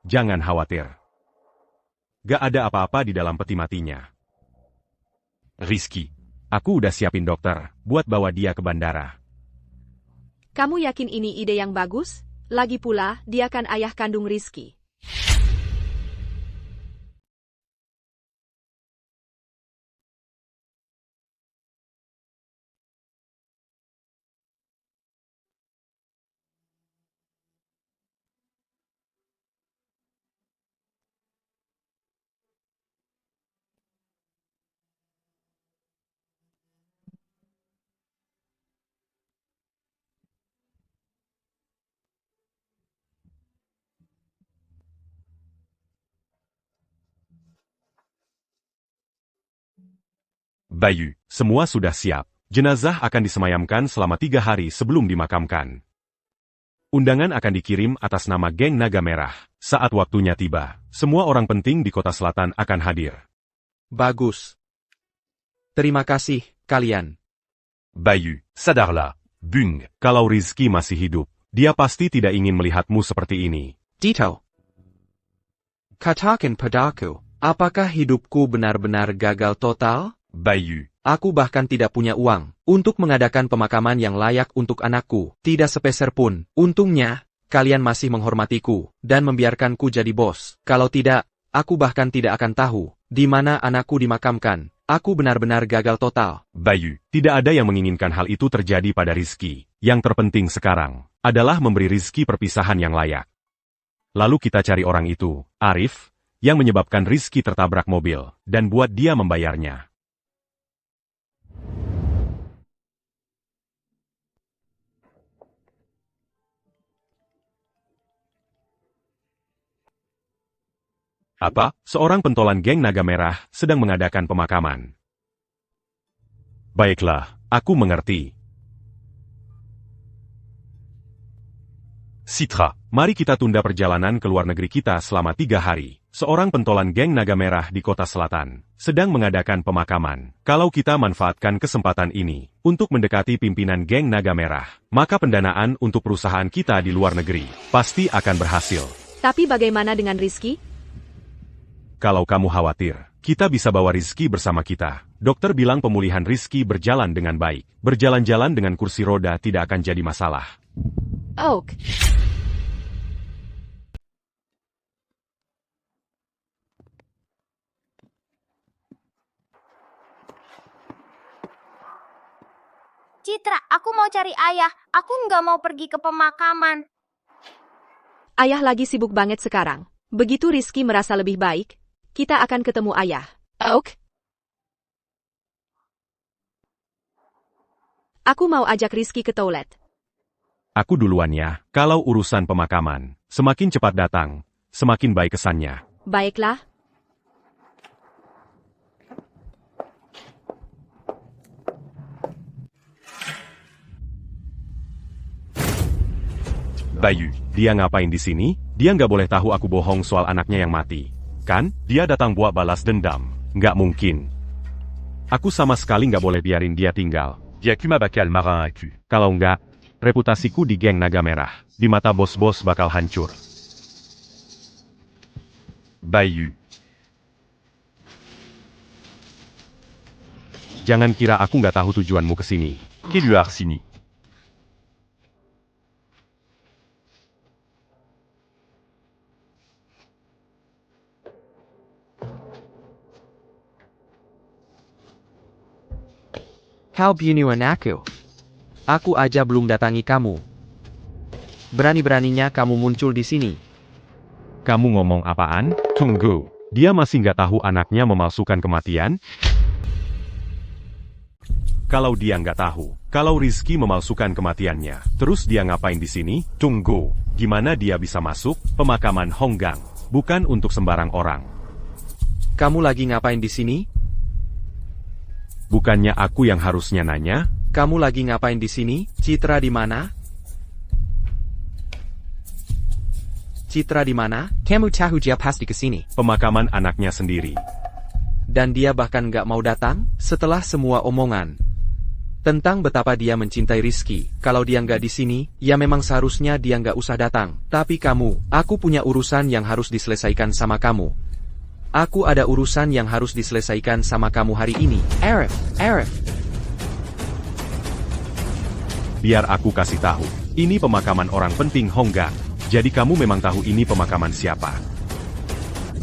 Jangan khawatir. Gak ada apa-apa di dalam peti matinya. Rizky. Aku udah siapin dokter, buat bawa dia ke bandara. Kamu yakin ini ide yang bagus? Lagi pula, dia kan ayah kandung Rizky. Bayu. Semua sudah siap. Jenazah akan disemayamkan selama 3 hari sebelum dimakamkan. Undangan akan dikirim atas nama geng Naga Merah. Saat waktunya tiba, semua orang penting di kota selatan akan hadir. Bagus. Terima kasih, kalian. Bayu. Sadarlah. Bung. Kalau Rizky masih hidup, dia pasti tidak ingin melihatmu seperti ini. Dito. Katakan padaku, apakah hidupku benar-benar gagal total? Bayu. Aku bahkan tidak punya uang untuk mengadakan pemakaman yang layak untuk anakku. Tidak sepeser pun. Untungnya, kalian masih menghormatiku dan membiarkanku jadi bos. Kalau tidak, aku bahkan tidak akan tahu di mana anakku dimakamkan. Aku benar-benar gagal total. Bayu. Tidak ada yang menginginkan hal itu terjadi pada Rizky. Yang terpenting sekarang adalah memberi Rizky perpisahan yang layak. Lalu kita cari orang itu, Arif, yang menyebabkan Rizky tertabrak mobil, dan buat dia membayarnya. Apa? Seorang pentolan geng Naga Merah sedang mengadakan pemakaman. Baiklah, aku mengerti. Citra. Mari kita tunda perjalanan ke luar negeri kita selama 3 hari. seorang pentolan geng Naga Merah di Kota Selatan, sedang mengadakan pemakaman. Kalau kita manfaatkan kesempatan ini untuk mendekati pimpinan geng Naga Merah, maka pendanaan untuk perusahaan kita di luar negeri pasti akan berhasil. Tapi bagaimana dengan Rizky? Kalau kamu khawatir, kita bisa bawa Rizky bersama kita. Dokter bilang pemulihan Rizky berjalan dengan baik. Berjalan-jalan dengan kursi roda tidak akan jadi masalah. Oak. Citra, aku mau cari ayah. Aku nggak mau pergi ke pemakaman. Ayah lagi sibuk banget sekarang. Begitu Rizky merasa lebih baik, kita akan ketemu ayah. Oak. Aku mau ajak Rizky ke toilet. Aku duluan ya. Kalau urusan pemakaman, semakin cepat datang, semakin baik kesannya. Baiklah. Bayu, Dia ngapain di sini? Dia nggak boleh tahu aku bohong soal anaknya yang mati. Kan? Dia datang buat balas dendam. Nggak mungkin. Aku sama sekali nggak boleh biarin dia tinggal. Yakuma bakal marin aku. Kalau nggak, reputasiku di geng Naga Merah, di mata bos-bos bakal hancur. Bayu, Jangan kira aku nggak tahu tujuanmu ke sini. Quel lui a Arsini? Kau bunuhan aku. Aku aja belum datangi kamu. Berani-beraninya kamu muncul di sini. Kamu ngomong apaan? Tunggu. Dia masih nggak tahu anaknya memalsukan kematian? Kalau dia nggak tahu, kalau Rizky memalsukan kematiannya, terus dia ngapain di sini? Tunggu. Gimana dia bisa masuk pemakaman Honggang? Bukan untuk sembarang orang. Kamu lagi ngapain di sini? Bukannya aku yang harusnya nanya? Kamu lagi ngapain di sini? Citra di mana? Citra di mana? Kamu tahu dia pasti ke sini. Pemakaman anaknya sendiri. Dan dia bahkan gak mau datang? Setelah semua omongan tentang betapa dia mencintai Rizky, kalau dia nggak di sini, ya memang seharusnya dia nggak usah datang. Tapi kamu, aku punya urusan yang harus diselesaikan sama kamu. Aku ada urusan yang harus diselesaikan sama kamu hari ini. Arif. Biar aku kasih tahu. Ini pemakaman orang penting Honggang. Jadi kamu memang tahu ini pemakaman siapa?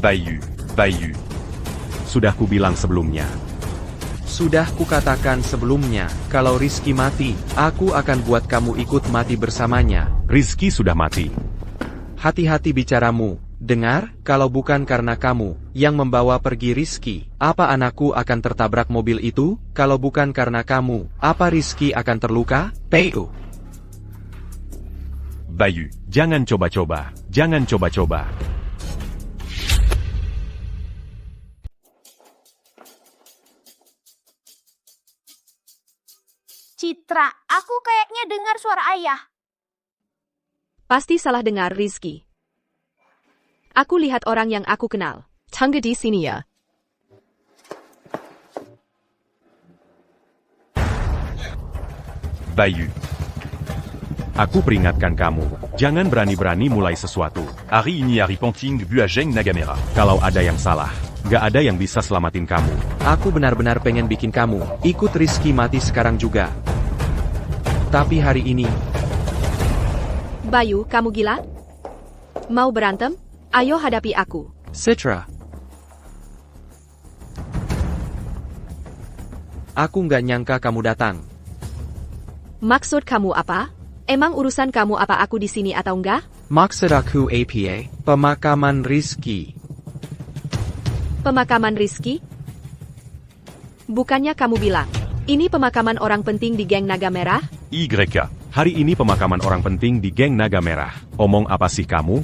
Bayu. Sudah kubilang sebelumnya. Sudah kukatakan sebelumnya, kalau Rizky mati, aku akan buat kamu ikut mati bersamanya. Rizky sudah mati. Hati-hati bicaramu. Dengar, kalau bukan karena kamu yang membawa pergi Rizky, apa anakku akan tertabrak mobil itu? Kalau bukan karena kamu, apa Rizky akan terluka? Bayu. Jangan coba-coba. Citra, aku kayaknya dengar suara ayah. Pasti salah dengar Rizky. Aku lihat orang yang aku kenal. Tunggu di sini ya. Bayu. Aku peringatkan kamu, jangan berani-berani mulai sesuatu. Hari ini hari penting bu Geng Naga Merah. Kalau ada yang salah, gak ada yang bisa selamatin kamu. Aku benar-benar pengen bikin kamu ikut Rizky mati sekarang juga. Tapi hari ini... Bayu, kamu gila? Mau berantem? Ayo hadapi aku. Citra. Aku nggak nyangka kamu datang. Maksud kamu apa? Emang urusan kamu apa aku di sini atau enggak? Maksud aku APA, pemakaman Rizky. Pemakaman Rizky? Bukannya kamu bilang, ini pemakaman orang penting di geng Naga Merah? YK. Hari ini pemakaman orang penting di geng Naga Merah. Omong apa sih kamu?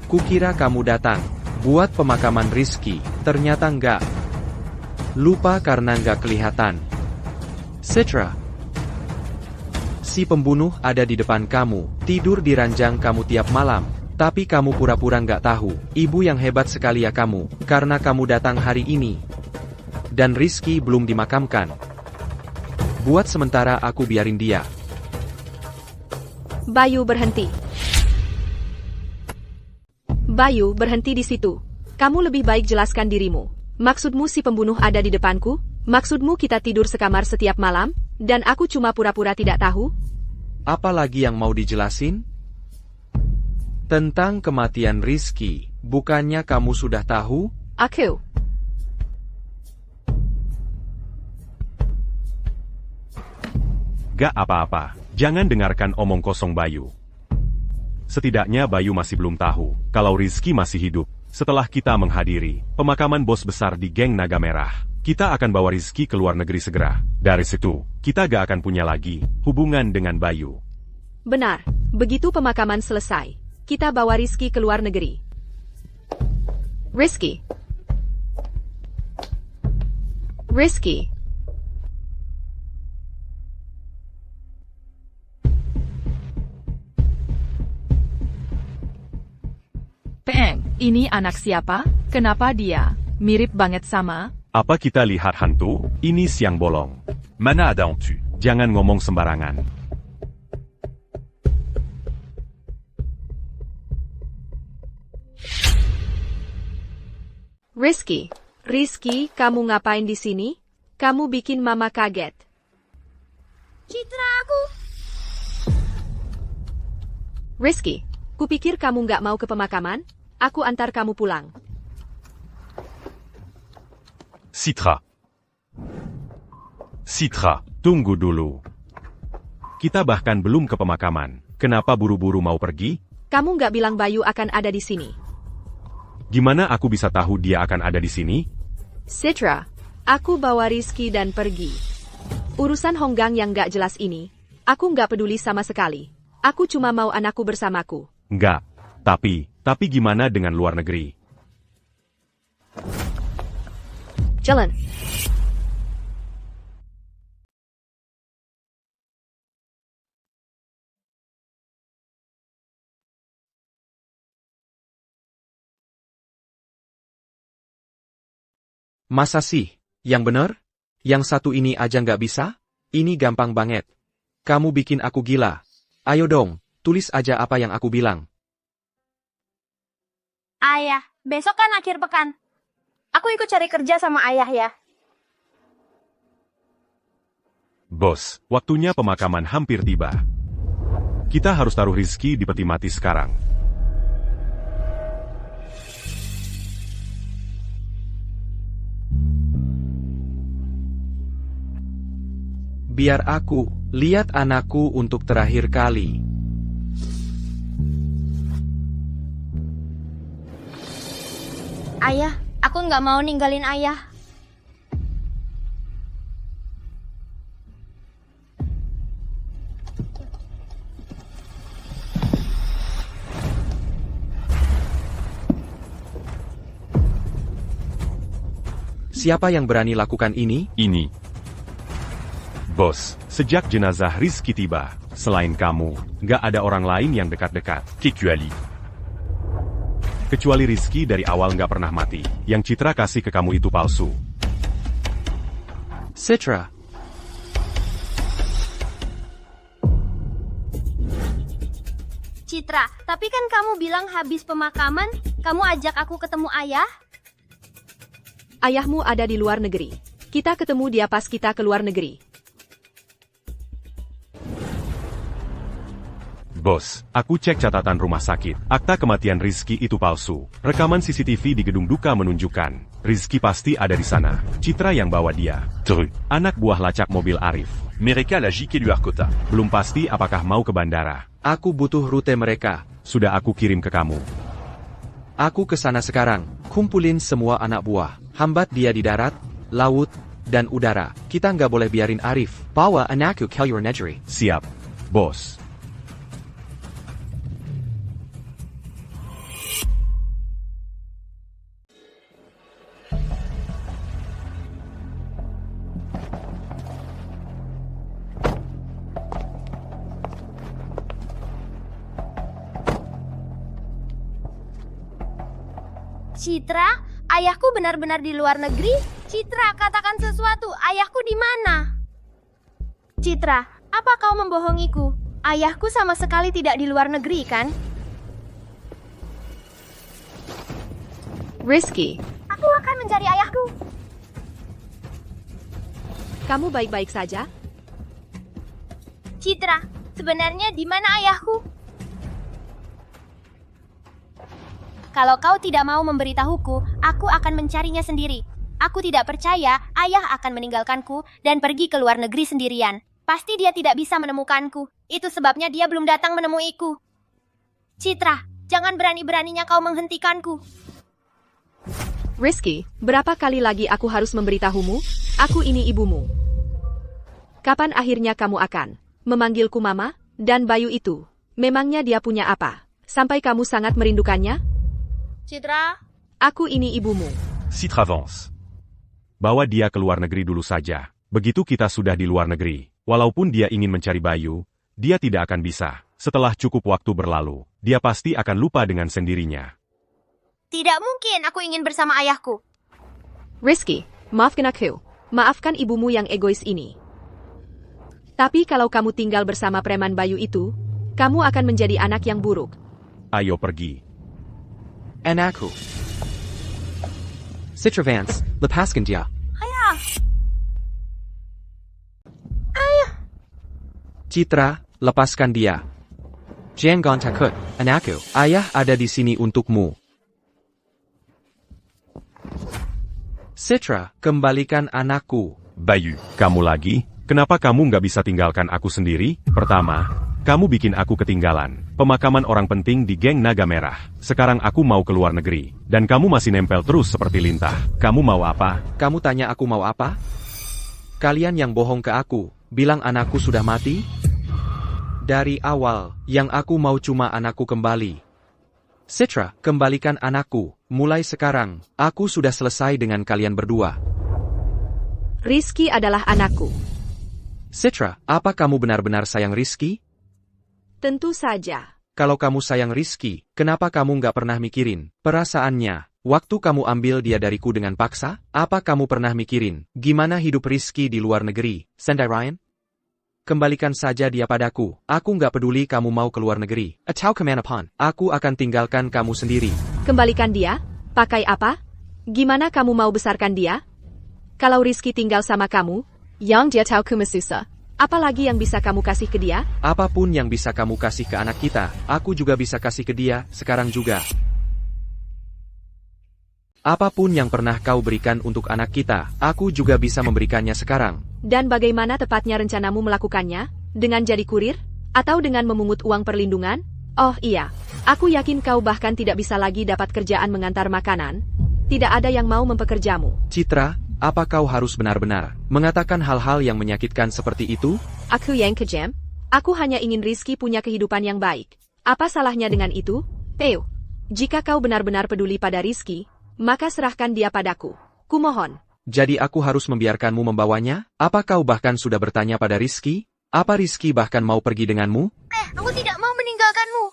Kukira kamu datang buat pemakaman Rizky, ternyata enggak. Lupa karena enggak kelihatan. Citra. Si pembunuh ada di depan kamu, tidur di ranjang kamu tiap malam. Tapi kamu pura-pura nggak tahu. Ibu yang hebat sekali ya kamu, karena kamu datang hari ini. Dan Rizky belum dimakamkan. Buat sementara aku biarin dia. Bayu berhenti. Bayu berhenti di situ. Kamu lebih baik jelaskan dirimu. Maksudmu si pembunuh ada di depanku? Maksudmu kita tidur sekamar setiap malam? Dan aku cuma pura-pura tidak tahu? Apa lagi yang mau dijelasin? Tentang kematian Rizky, bukannya kamu sudah tahu? Aku. Gak apa-apa, jangan dengarkan omong kosong Bayu. Setidaknya Bayu masih belum tahu kalau Rizky masih hidup. Setelah kita menghadiri pemakaman bos besar di geng Naga Merah, kita akan bawa Rizky ke luar negeri segera. Dari situ, kita gak akan punya lagi hubungan dengan Bayu. Benar, begitu pemakaman selesai, kita bawa Rizky ke luar negeri. Rizky. Rizky. Peng, ini anak siapa? Kenapa dia mirip banget sama? Apa kita lihat hantu? Ini siang bolong. Mana ada tu? Jangan ngomong sembarangan. Rizky. Rizky, kamu ngapain di sini? Kamu bikin mama kaget. Citra, aku. Rizky, kupikir kamu nggak mau ke pemakaman? Aku antar kamu pulang. Citra. Citra, tunggu dulu. Kita bahkan belum ke pemakaman. Kenapa buru-buru mau pergi? Kamu nggak bilang Bayu akan ada di sini. Gimana aku bisa tahu dia akan ada di sini? Citra, aku bawa Rizky dan pergi. Urusan Honggang yang nggak jelas ini, aku nggak peduli sama sekali. Aku cuma mau anakku bersamaku. Enggak. Tapi gimana dengan luar negeri? Jalan. Masa sih? Yang bener? Yang satu ini aja nggak bisa? Ini gampang banget. Kamu bikin aku gila. Ayo dong, tulis aja apa yang aku bilang. Ayah, besok kan akhir pekan. Aku ikut cari kerja sama ayah ya. Bos, waktunya pemakaman hampir tiba. Kita harus taruh Rizky di peti mati sekarang. Biar aku lihat anakku untuk terakhir kali. Ayah, aku nggak mau ninggalin ayah. Siapa yang berani lakukan ini? Ini. Bos, sejak jenazah Rizky tiba, selain kamu, nggak ada orang lain yang dekat-dekat. Kecuali. Kecuali Rizky dari awal nggak pernah mati. Yang Citra kasih ke kamu itu palsu. Citra. Citra, tapi kan kamu bilang habis pemakaman, kamu ajak aku ketemu ayah? Ayahmu ada di luar negeri. Kita ketemu dia pas kita ke luar negeri. Bos, aku cek catatan rumah sakit. Akta kematian Rizky itu palsu. Rekaman CCTV di gedung duka menunjukkan Rizky pasti ada di sana. Citra yang bawa dia. Tru. Anak buah lacak mobil Arif. Mereka la JK du Harkota. Belum pasti apakah mau ke bandara. Aku butuh rute mereka. Sudah aku kirim ke kamu. Aku ke sana sekarang. Kumpulin semua anak buah. Hambat dia di darat, laut, dan udara. Kita nggak boleh biarin Arif bawa anakku ke luar negeri. Siap, bos. Citra, ayahku benar-benar di luar negeri? Citra, katakan sesuatu, ayahku di mana? Citra, apa kau membohongiku? Ayahku sama sekali tidak di luar negeri, kan? Rizky, Aku akan mencari ayahku. kamu baik-baik saja? Citra, sebenarnya di mana ayahku? Kalau kau tidak mau memberitahuku, aku akan mencarinya sendiri. Aku tidak percaya ayah akan meninggalkanku dan pergi ke luar negeri sendirian. Pasti dia tidak bisa menemukanku. Itu sebabnya dia belum datang menemuiku. Citra, jangan berani-beraninya kau menghentikanku. Rizky, berapa kali lagi aku harus memberitahumu? Aku ini ibumu. Kapan akhirnya kamu akan memanggilku mama? Dan Bayu itu, memangnya dia punya apa? Sampai kamu sangat merindukannya? Citra, Aku ini ibumu. Citra avance. Bawa dia ke luar negeri dulu saja. Begitu kita sudah di luar negeri, walaupun dia ingin mencari Bayu, dia tidak akan bisa. Setelah cukup waktu berlalu, dia pasti akan lupa dengan sendirinya. tidak mungkin aku ingin bersama ayahku. Rizky, maafkan aku. Maafkan ibumu yang egois ini. Tapi kalau kamu tinggal bersama preman Bayu itu, kamu akan menjadi anak yang buruk. Ayo pergi. Anakku. Citra Vance, lepaskan dia. Citra, lepaskan dia. Jangan takut, anakku. Ayah ada di sini untukmu. Citra, kembalikan anakku. Bayu. Kamu lagi? Kenapa kamu nggak bisa tinggalkan aku sendiri? Pertama, kamu bikin aku ketinggalan. Pemakaman orang penting di geng Naga Merah. Sekarang aku mau ke luar negeri. Dan kamu masih nempel terus seperti lintah. Kamu mau apa? Kamu tanya aku mau apa? Kalian yang bohong ke aku, bilang anakku sudah mati? Dari awal, yang aku mau cuma anakku kembali. Citra, kembalikan anakku. Mulai sekarang, aku sudah selesai dengan kalian berdua. Rizky adalah anakku. Citra, apa kamu benar-benar sayang Rizky? Tentu saja. Kalau kamu sayang Rizky, kenapa kamu nggak pernah mikirin perasaannya? Waktu kamu ambil dia dariku dengan paksa, apa kamu pernah mikirin gimana hidup Rizky di luar negeri, Sendai Ryan? Kembalikan saja dia padaku. Aku nggak peduli kamu mau ke luar negeri atau kemanapun. Aku akan tinggalkan kamu sendiri. Kembalikan dia? Pakai apa? Gimana kamu mau besarkan dia? Kalau Rizky tinggal sama kamu, yang dia tahu kumesusa. Apalagi yang bisa kamu kasih ke dia? Apapun yang bisa kamu kasih ke anak kita, aku juga bisa kasih ke dia, sekarang juga. Apapun yang pernah kau berikan untuk anak kita, aku juga bisa memberikannya sekarang. Dan bagaimana tepatnya rencanamu melakukannya? Dengan jadi kurir? Atau dengan memungut uang perlindungan? Oh iya, aku yakin kau bahkan tidak bisa lagi dapat kerjaan mengantar makanan. Tidak ada yang mau mempekerjamu. Citra, apa kau harus benar-benar mengatakan hal-hal yang menyakitkan seperti itu? Aku yang kejam. Aku hanya ingin Rizky punya kehidupan yang baik. Apa salahnya dengan itu? Jika kau benar-benar peduli pada Rizky, maka serahkan dia padaku. Kumohon. Jadi aku harus membiarkanmu membawanya? Apa kau bahkan sudah bertanya pada Rizky? Apa Rizky bahkan mau pergi denganmu? Aku tidak mau meninggalkanmu.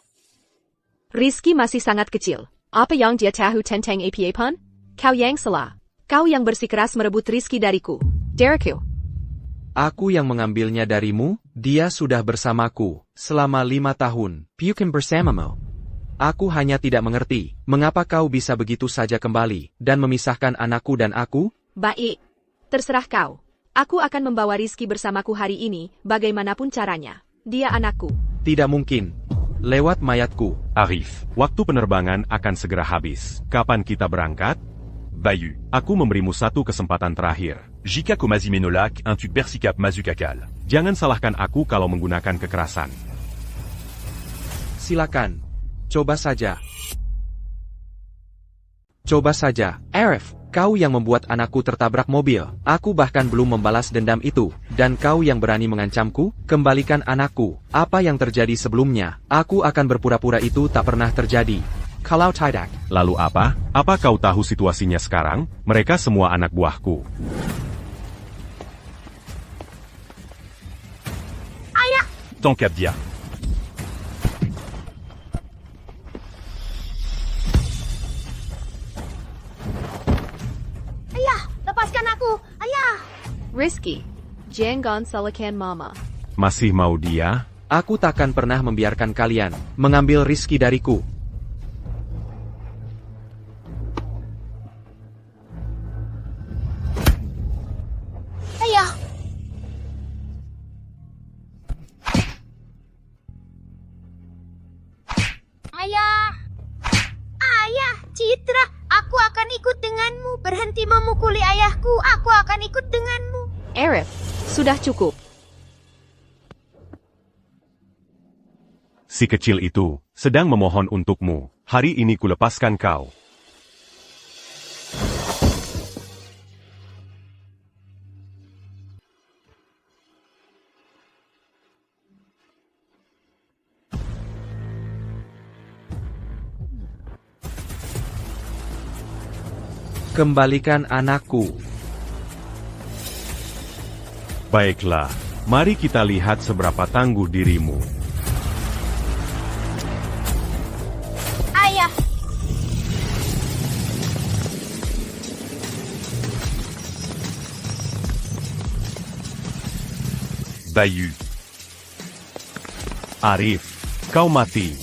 Rizky masih sangat kecil. Apa yang dia tahu tentang APA pun? Kau yang salah. Kau yang bersikeras merebut Rizky dariku. Dariku. Aku yang mengambilnya darimu, dia sudah bersamaku selama 5 tahun. Bukan bersamamu. Aku hanya tidak mengerti, mengapa kau bisa begitu saja kembali, dan memisahkan anakku dan aku? Baik. Terserah kau. Aku akan membawa Rizky bersamaku hari ini, bagaimanapun caranya. Dia anakku. Tidak mungkin. Lewat mayatku. Arif. Waktu penerbangan akan segera habis. Kapan kita berangkat? Bayu. Aku memberimu satu kesempatan terakhir. Jika Komazi Menolak, un tu persikap mazukakal. Jangan salahkan aku kalau menggunakan kekerasan. Silakan. Coba saja. Coba saja. Arif, kau yang membuat anakku tertabrak mobil. Aku bahkan belum membalas dendam itu. Dan kau yang berani mengancamku, kembalikan anakku. Apa yang terjadi sebelumnya, aku akan berpura-pura itu tak pernah terjadi. Kalau tidak. Lalu apa? Apa kau tahu situasinya sekarang? Mereka semua anak buahku. Tangkap dia. Rizky, jangan salahkan mama. Masih mau dia? Aku takkan pernah membiarkan kalian mengambil Rizky dariku. Ayah. Ayah. Ayah, Citra, aku akan ikut denganmu. Berhenti memukuli ayahku, aku akan ikut denganmu. Arif, sudah cukup. Si kecil itu sedang memohon untukmu. Hari ini kulepaskan kau. Kembalikan anakku. Baiklah, mari kita lihat seberapa tangguh dirimu. Ayah. Bayu. Arif, kau mati.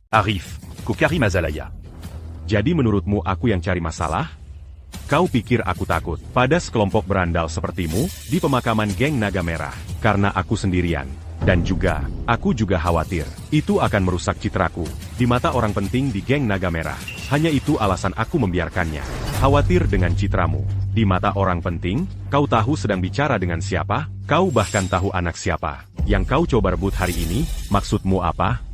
Arif, Kokari Mazalaya. Jadi menurutmu aku yang cari masalah? Kau pikir aku takut pada sekelompok berandal sepertimu di pemakaman geng Naga Merah? Karena aku sendirian. Dan juga, aku juga khawatir. Itu akan merusak citraku di mata orang penting di geng Naga Merah. Hanya itu alasan aku membiarkannya. Khawatir dengan citramu. Di mata orang penting, kau tahu sedang bicara dengan siapa? Kau bahkan tahu anak siapa. Yang kau coba rebut hari ini, maksudmu apa?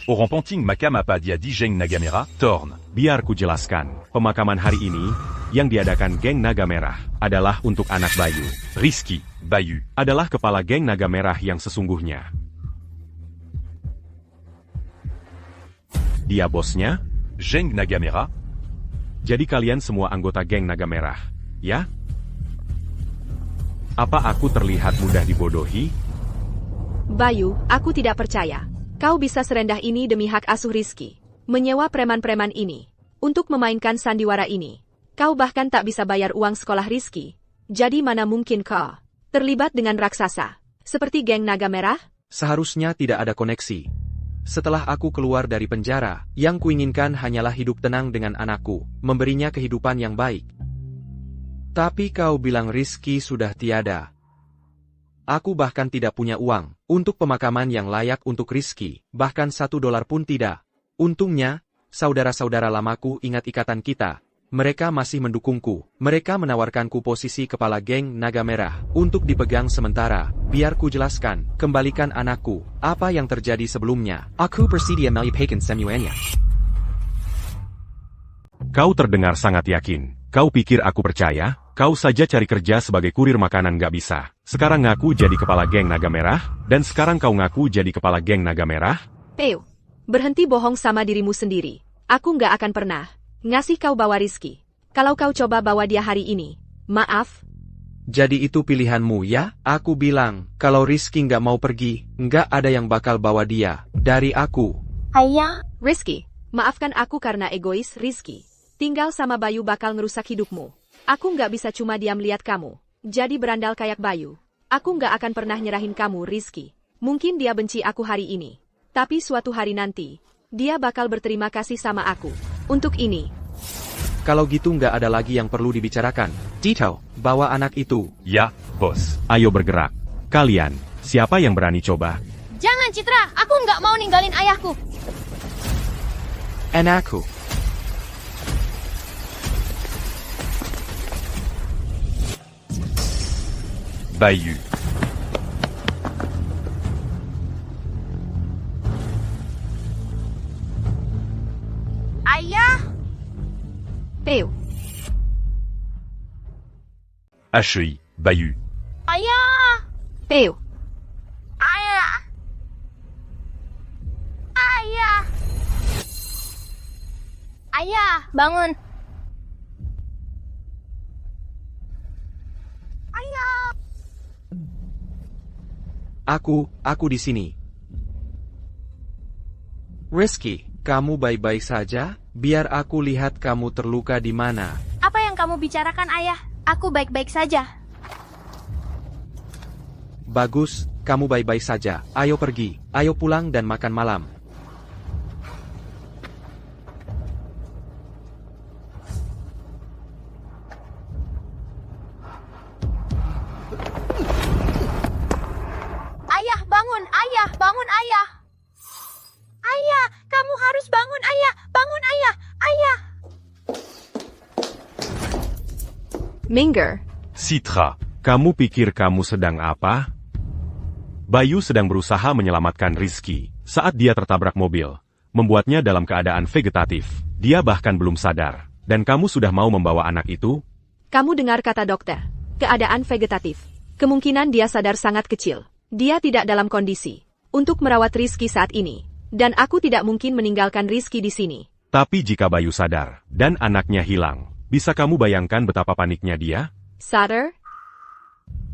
Orang Ponting Makam apa dia di Geng Nagamera, Torn. Biar ku jelaskan. Pemakaman hari ini, yang diadakan geng Naga Merah, adalah untuk anak Bayu. Rizky, Bayu. Adalah kepala geng Naga Merah yang sesungguhnya. Dia bosnya? Geng Nagamera. Jadi kalian semua anggota geng Naga Merah, ya? Apa aku terlihat mudah dibodohi? Bayu, aku tidak percaya. Kau bisa serendah ini demi hak asuh Rizky. Menyewa preman-preman ini. Untuk memainkan sandiwara ini. Kau bahkan tak bisa bayar uang sekolah Rizky. Jadi mana mungkin kau terlibat dengan raksasa seperti geng Naga Merah? Seharusnya tidak ada koneksi. Setelah aku keluar dari penjara, yang kuinginkan hanyalah hidup tenang dengan anakku, memberinya kehidupan yang baik. Tapi kau bilang Rizky sudah tiada. Aku bahkan tidak punya uang untuk pemakaman yang layak untuk Rizky, bahkan $1 pun tidak. Untungnya, saudara-saudara lamaku ingat ikatan kita. Mereka masih mendukungku. Mereka menawarkanku posisi kepala geng Naga Merah untuk dipegang sementara. Biar ku jelaskan, kembalikan anakku. Apa yang terjadi sebelumnya? Aku bersedia melihatkan semuanya. Kau terdengar sangat yakin. Kau pikir aku percaya? Kau saja cari kerja sebagai kurir makanan gak bisa. Sekarang ngaku jadi kepala geng Naga Merah, dan sekarang kau ngaku jadi kepala geng Naga Merah? Peu, berhenti bohong sama dirimu sendiri. Aku nggak akan pernah ngasih kau bawa Rizky. Kalau kau coba bawa dia hari ini, maaf. Jadi itu pilihanmu ya? Aku bilang, kalau Rizky nggak mau pergi, nggak ada yang bakal bawa dia dari aku. Ayah. Rizky, maafkan aku karena egois Rizky. Tinggal sama Bayu bakal ngerusak hidupmu. Aku nggak bisa cuma diam lihat kamu jadi berandal kayak Bayu. Aku nggak akan pernah nyerahin kamu Rizky. Mungkin dia benci aku hari ini. Tapi suatu hari nanti, dia bakal berterima kasih sama aku. Untuk ini. Kalau gitu nggak ada lagi yang perlu dibicarakan. Dito, bawa anak itu. Ya, bos. Ayo bergerak. Kalian, siapa yang berani coba? Jangan Citra, aku nggak mau ninggalin ayahku. Anakku. Bayu. Ayah. Peu, HEI, Bayu. Ayah. Peu. Ayah. Ayah. Ayah, bangun. Ayah. Aku di sini. Rizky, kamu baik-baik saja? Biar aku lihat kamu terluka di mana. Apa yang kamu kamu bicarakan, Ayah? Aku baik-baik saja. Bagus, kamu baik-baik saja. Ayo pergi, ayo pulang dan makan malam. Ayah, bangun! Ayah, bangun, Ayah! Ayah, kamu harus bangun, Ayah! Bangun, Ayah! Ayah! Minger, Citra, Kamu pikir kamu sedang apa? Bayu sedang berusaha menyelamatkan Rizky saat dia tertabrak mobil, membuatnya dalam keadaan vegetatif. Dia bahkan belum sadar. Dan kamu sudah mau membawa anak itu? kamu dengar kata dokter. Keadaan vegetatif. Kemungkinan dia sadar sangat kecil. Dia tidak dalam kondisi untuk merawat Rizky saat ini. Dan aku tidak mungkin meninggalkan Rizky di sini. Tapi jika Bayu sadar, dan anaknya hilang, bisa kamu bayangkan betapa paniknya dia? Sadar?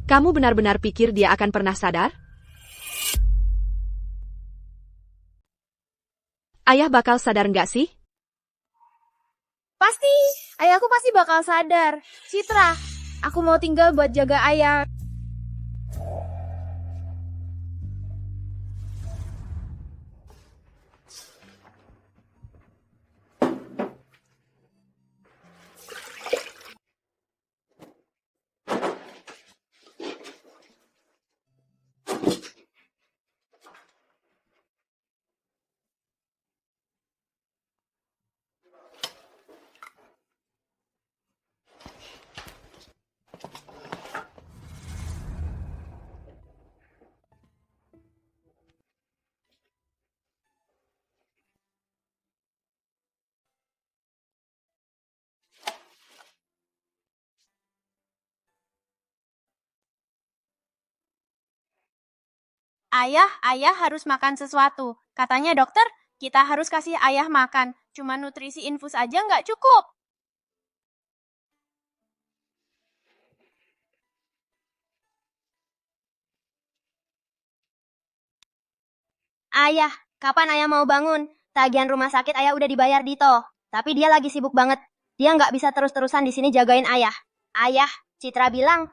Kamu benar-benar pikir dia akan pernah sadar? Ayah bakal sadar nggak sih? Pasti! Ayahku pasti bakal sadar. Citra, aku mau tinggal buat jaga ayah. Ayah harus makan sesuatu. Katanya dokter, kita harus kasih ayah makan. Cuma nutrisi infus aja nggak cukup. Ayah, kapan ayah mau bangun? Tagihan rumah sakit ayah udah dibayar Dito. Tapi dia lagi sibuk banget. Dia nggak bisa terus-terusan di sini jagain ayah. Ayah, Citra bilang,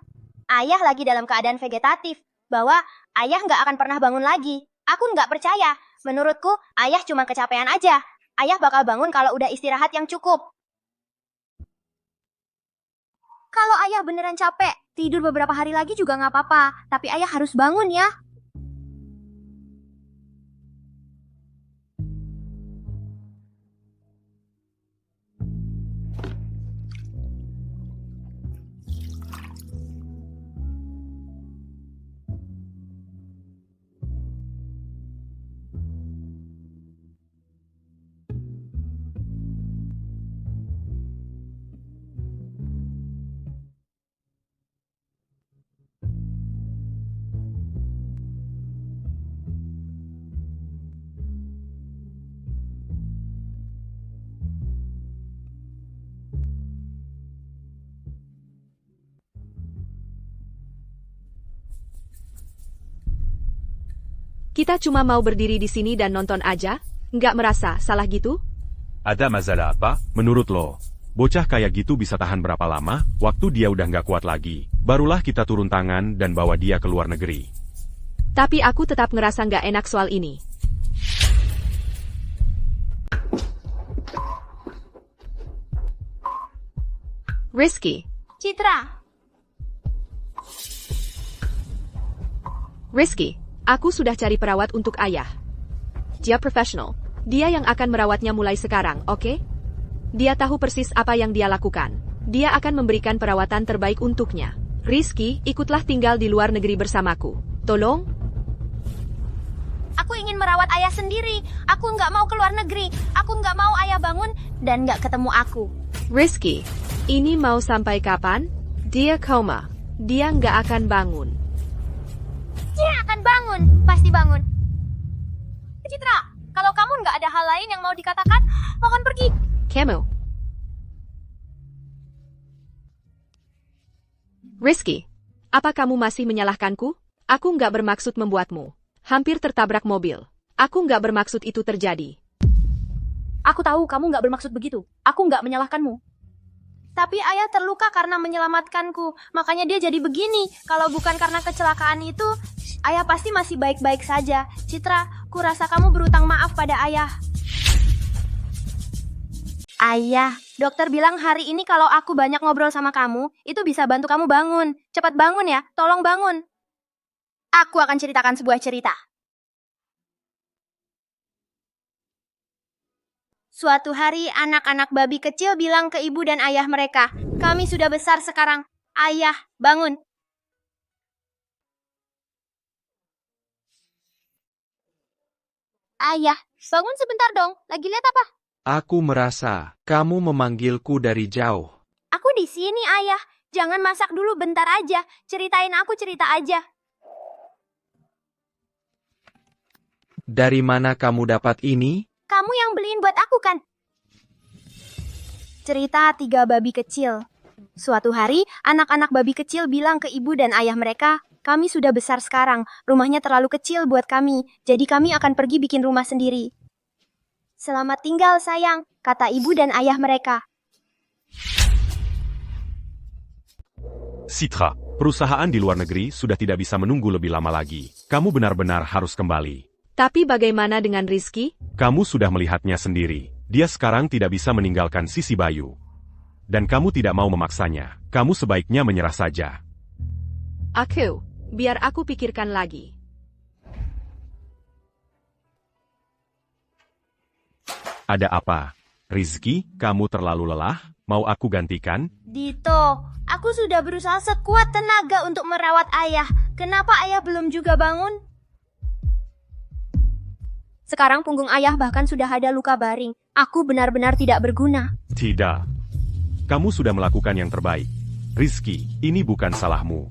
ayah lagi dalam keadaan vegetatif. Bahwa ayah nggak akan pernah bangun lagi. Aku nggak percaya. Menurutku, ayah cuma kecapean aja. Ayah bakal bangun kalau udah istirahat yang cukup. Kalau ayah beneran capek, tidur beberapa hari lagi juga nggak apa-apa. Tapi ayah harus bangun ya. Kita cuma mau berdiri di sini dan nonton aja? Nggak merasa salah gitu? Ada masalah apa? Menurut lo, bocah kayak gitu bisa tahan berapa lama? Waktu dia udah nggak kuat lagi, barulah kita turun tangan dan bawa dia ke luar negeri. Tapi aku tetap ngerasa nggak enak soal ini. Rizky. Citra, Rizky, aku sudah cari perawat untuk ayah. Dia profesional. Dia yang akan merawatnya mulai sekarang, oke? Dia tahu persis apa yang dia lakukan. Dia akan memberikan perawatan terbaik untuknya. Rizky, ikutlah tinggal di luar negeri bersamaku. Tolong? aku ingin merawat ayah sendiri. Aku nggak mau keluar negeri. Aku nggak mau ayah bangun dan nggak ketemu aku. Rizky, ini mau sampai kapan? Dia koma. Dia nggak akan bangun. Dia akan bangun, pasti bangun. Citra, kalau kamu nggak ada hal lain yang mau dikatakan, mohon pergi. Kamu. Rizky, apa kamu masih menyalahkanku? Aku nggak bermaksud membuatmu hampir tertabrak mobil. Aku nggak bermaksud itu terjadi. Aku tahu kamu nggak bermaksud begitu. Aku nggak menyalahkanmu. Tapi ayah terluka karena menyelamatkanku. Makanya dia jadi begini. Kalau bukan karena kecelakaan itu, ayah pasti masih baik-baik saja. Citra, kurasa kamu berutang maaf pada ayah. Ayah, dokter bilang hari ini kalau aku banyak ngobrol sama kamu, itu bisa bantu kamu bangun. Cepat bangun ya, tolong bangun. Aku akan ceritakan sebuah cerita. Suatu hari, anak-anak babi kecil bilang ke ibu dan ayah mereka, "Kami sudah besar sekarang. Ayah, bangun." Ayah, bangun sebentar dong. Lagi lihat apa? Aku merasa kamu memanggilku dari jauh. Aku di sini, ayah. Jangan masak dulu, bentar aja. Ceritain aku cerita aja. Dari mana kamu dapat ini? Kamu yang beliin buat aku kan? Cerita 3 babi kecil. Suatu hari, anak-anak babi kecil bilang ke ibu dan ayah mereka, "Kami sudah besar sekarang, rumahnya terlalu kecil buat kami, jadi kami akan pergi bikin rumah sendiri." "Selamat tinggal, sayang," kata ibu dan ayah mereka. Citra, perusahaan di luar negeri sudah tidak bisa menunggu lebih lama lagi. Kamu benar-benar harus kembali. Tapi bagaimana dengan Rizky? Kamu sudah melihatnya sendiri. Dia sekarang tidak bisa meninggalkan Sisi Bayu. Dan kamu tidak mau memaksanya. Kamu sebaiknya menyerah saja. Aku, biar aku pikirkan lagi. Ada apa? Rizky, kamu terlalu lelah? Mau aku gantikan? Dito, aku sudah berusaha sekuat tenaga untuk merawat ayah. Kenapa ayah belum juga bangun? Sekarang punggung ayah bahkan sudah ada luka baring. Aku benar-benar tidak berguna. Tidak. Kamu sudah melakukan yang terbaik. Rizky, ini bukan salahmu.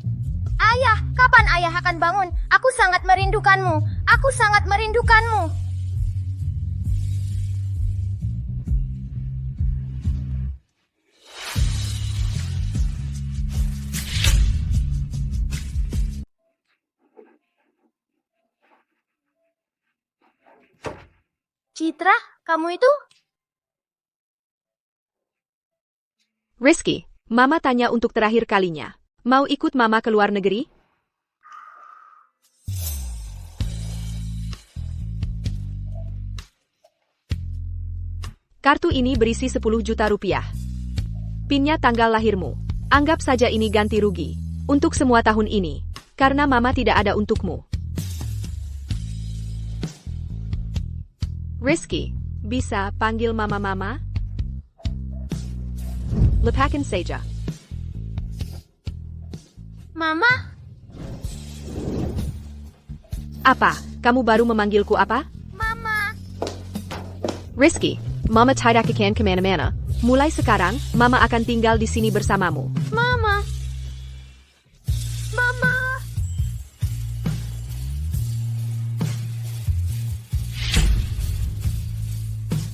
Ayah, kapan ayah akan bangun? Aku sangat merindukanmu. Aku sangat merindukanmu. Citra, kamu itu? Rizky, Mama tanya untuk terakhir kalinya. Mau ikut Mama ke luar negeri? Kartu ini berisi 10 juta rupiah. Pinnya tanggal lahirmu. Anggap saja ini ganti rugi. Untuk semua tahun ini. Karena Mama tidak ada untukmu. Rizky, bisa panggil Mama-Mama? Lepakan saja. Mama? Apa? Kamu baru memanggilku apa? Mama? Rizky, Mama tidak akan kemana-mana. Mulai sekarang, Mama akan tinggal di sini bersamamu. Mama?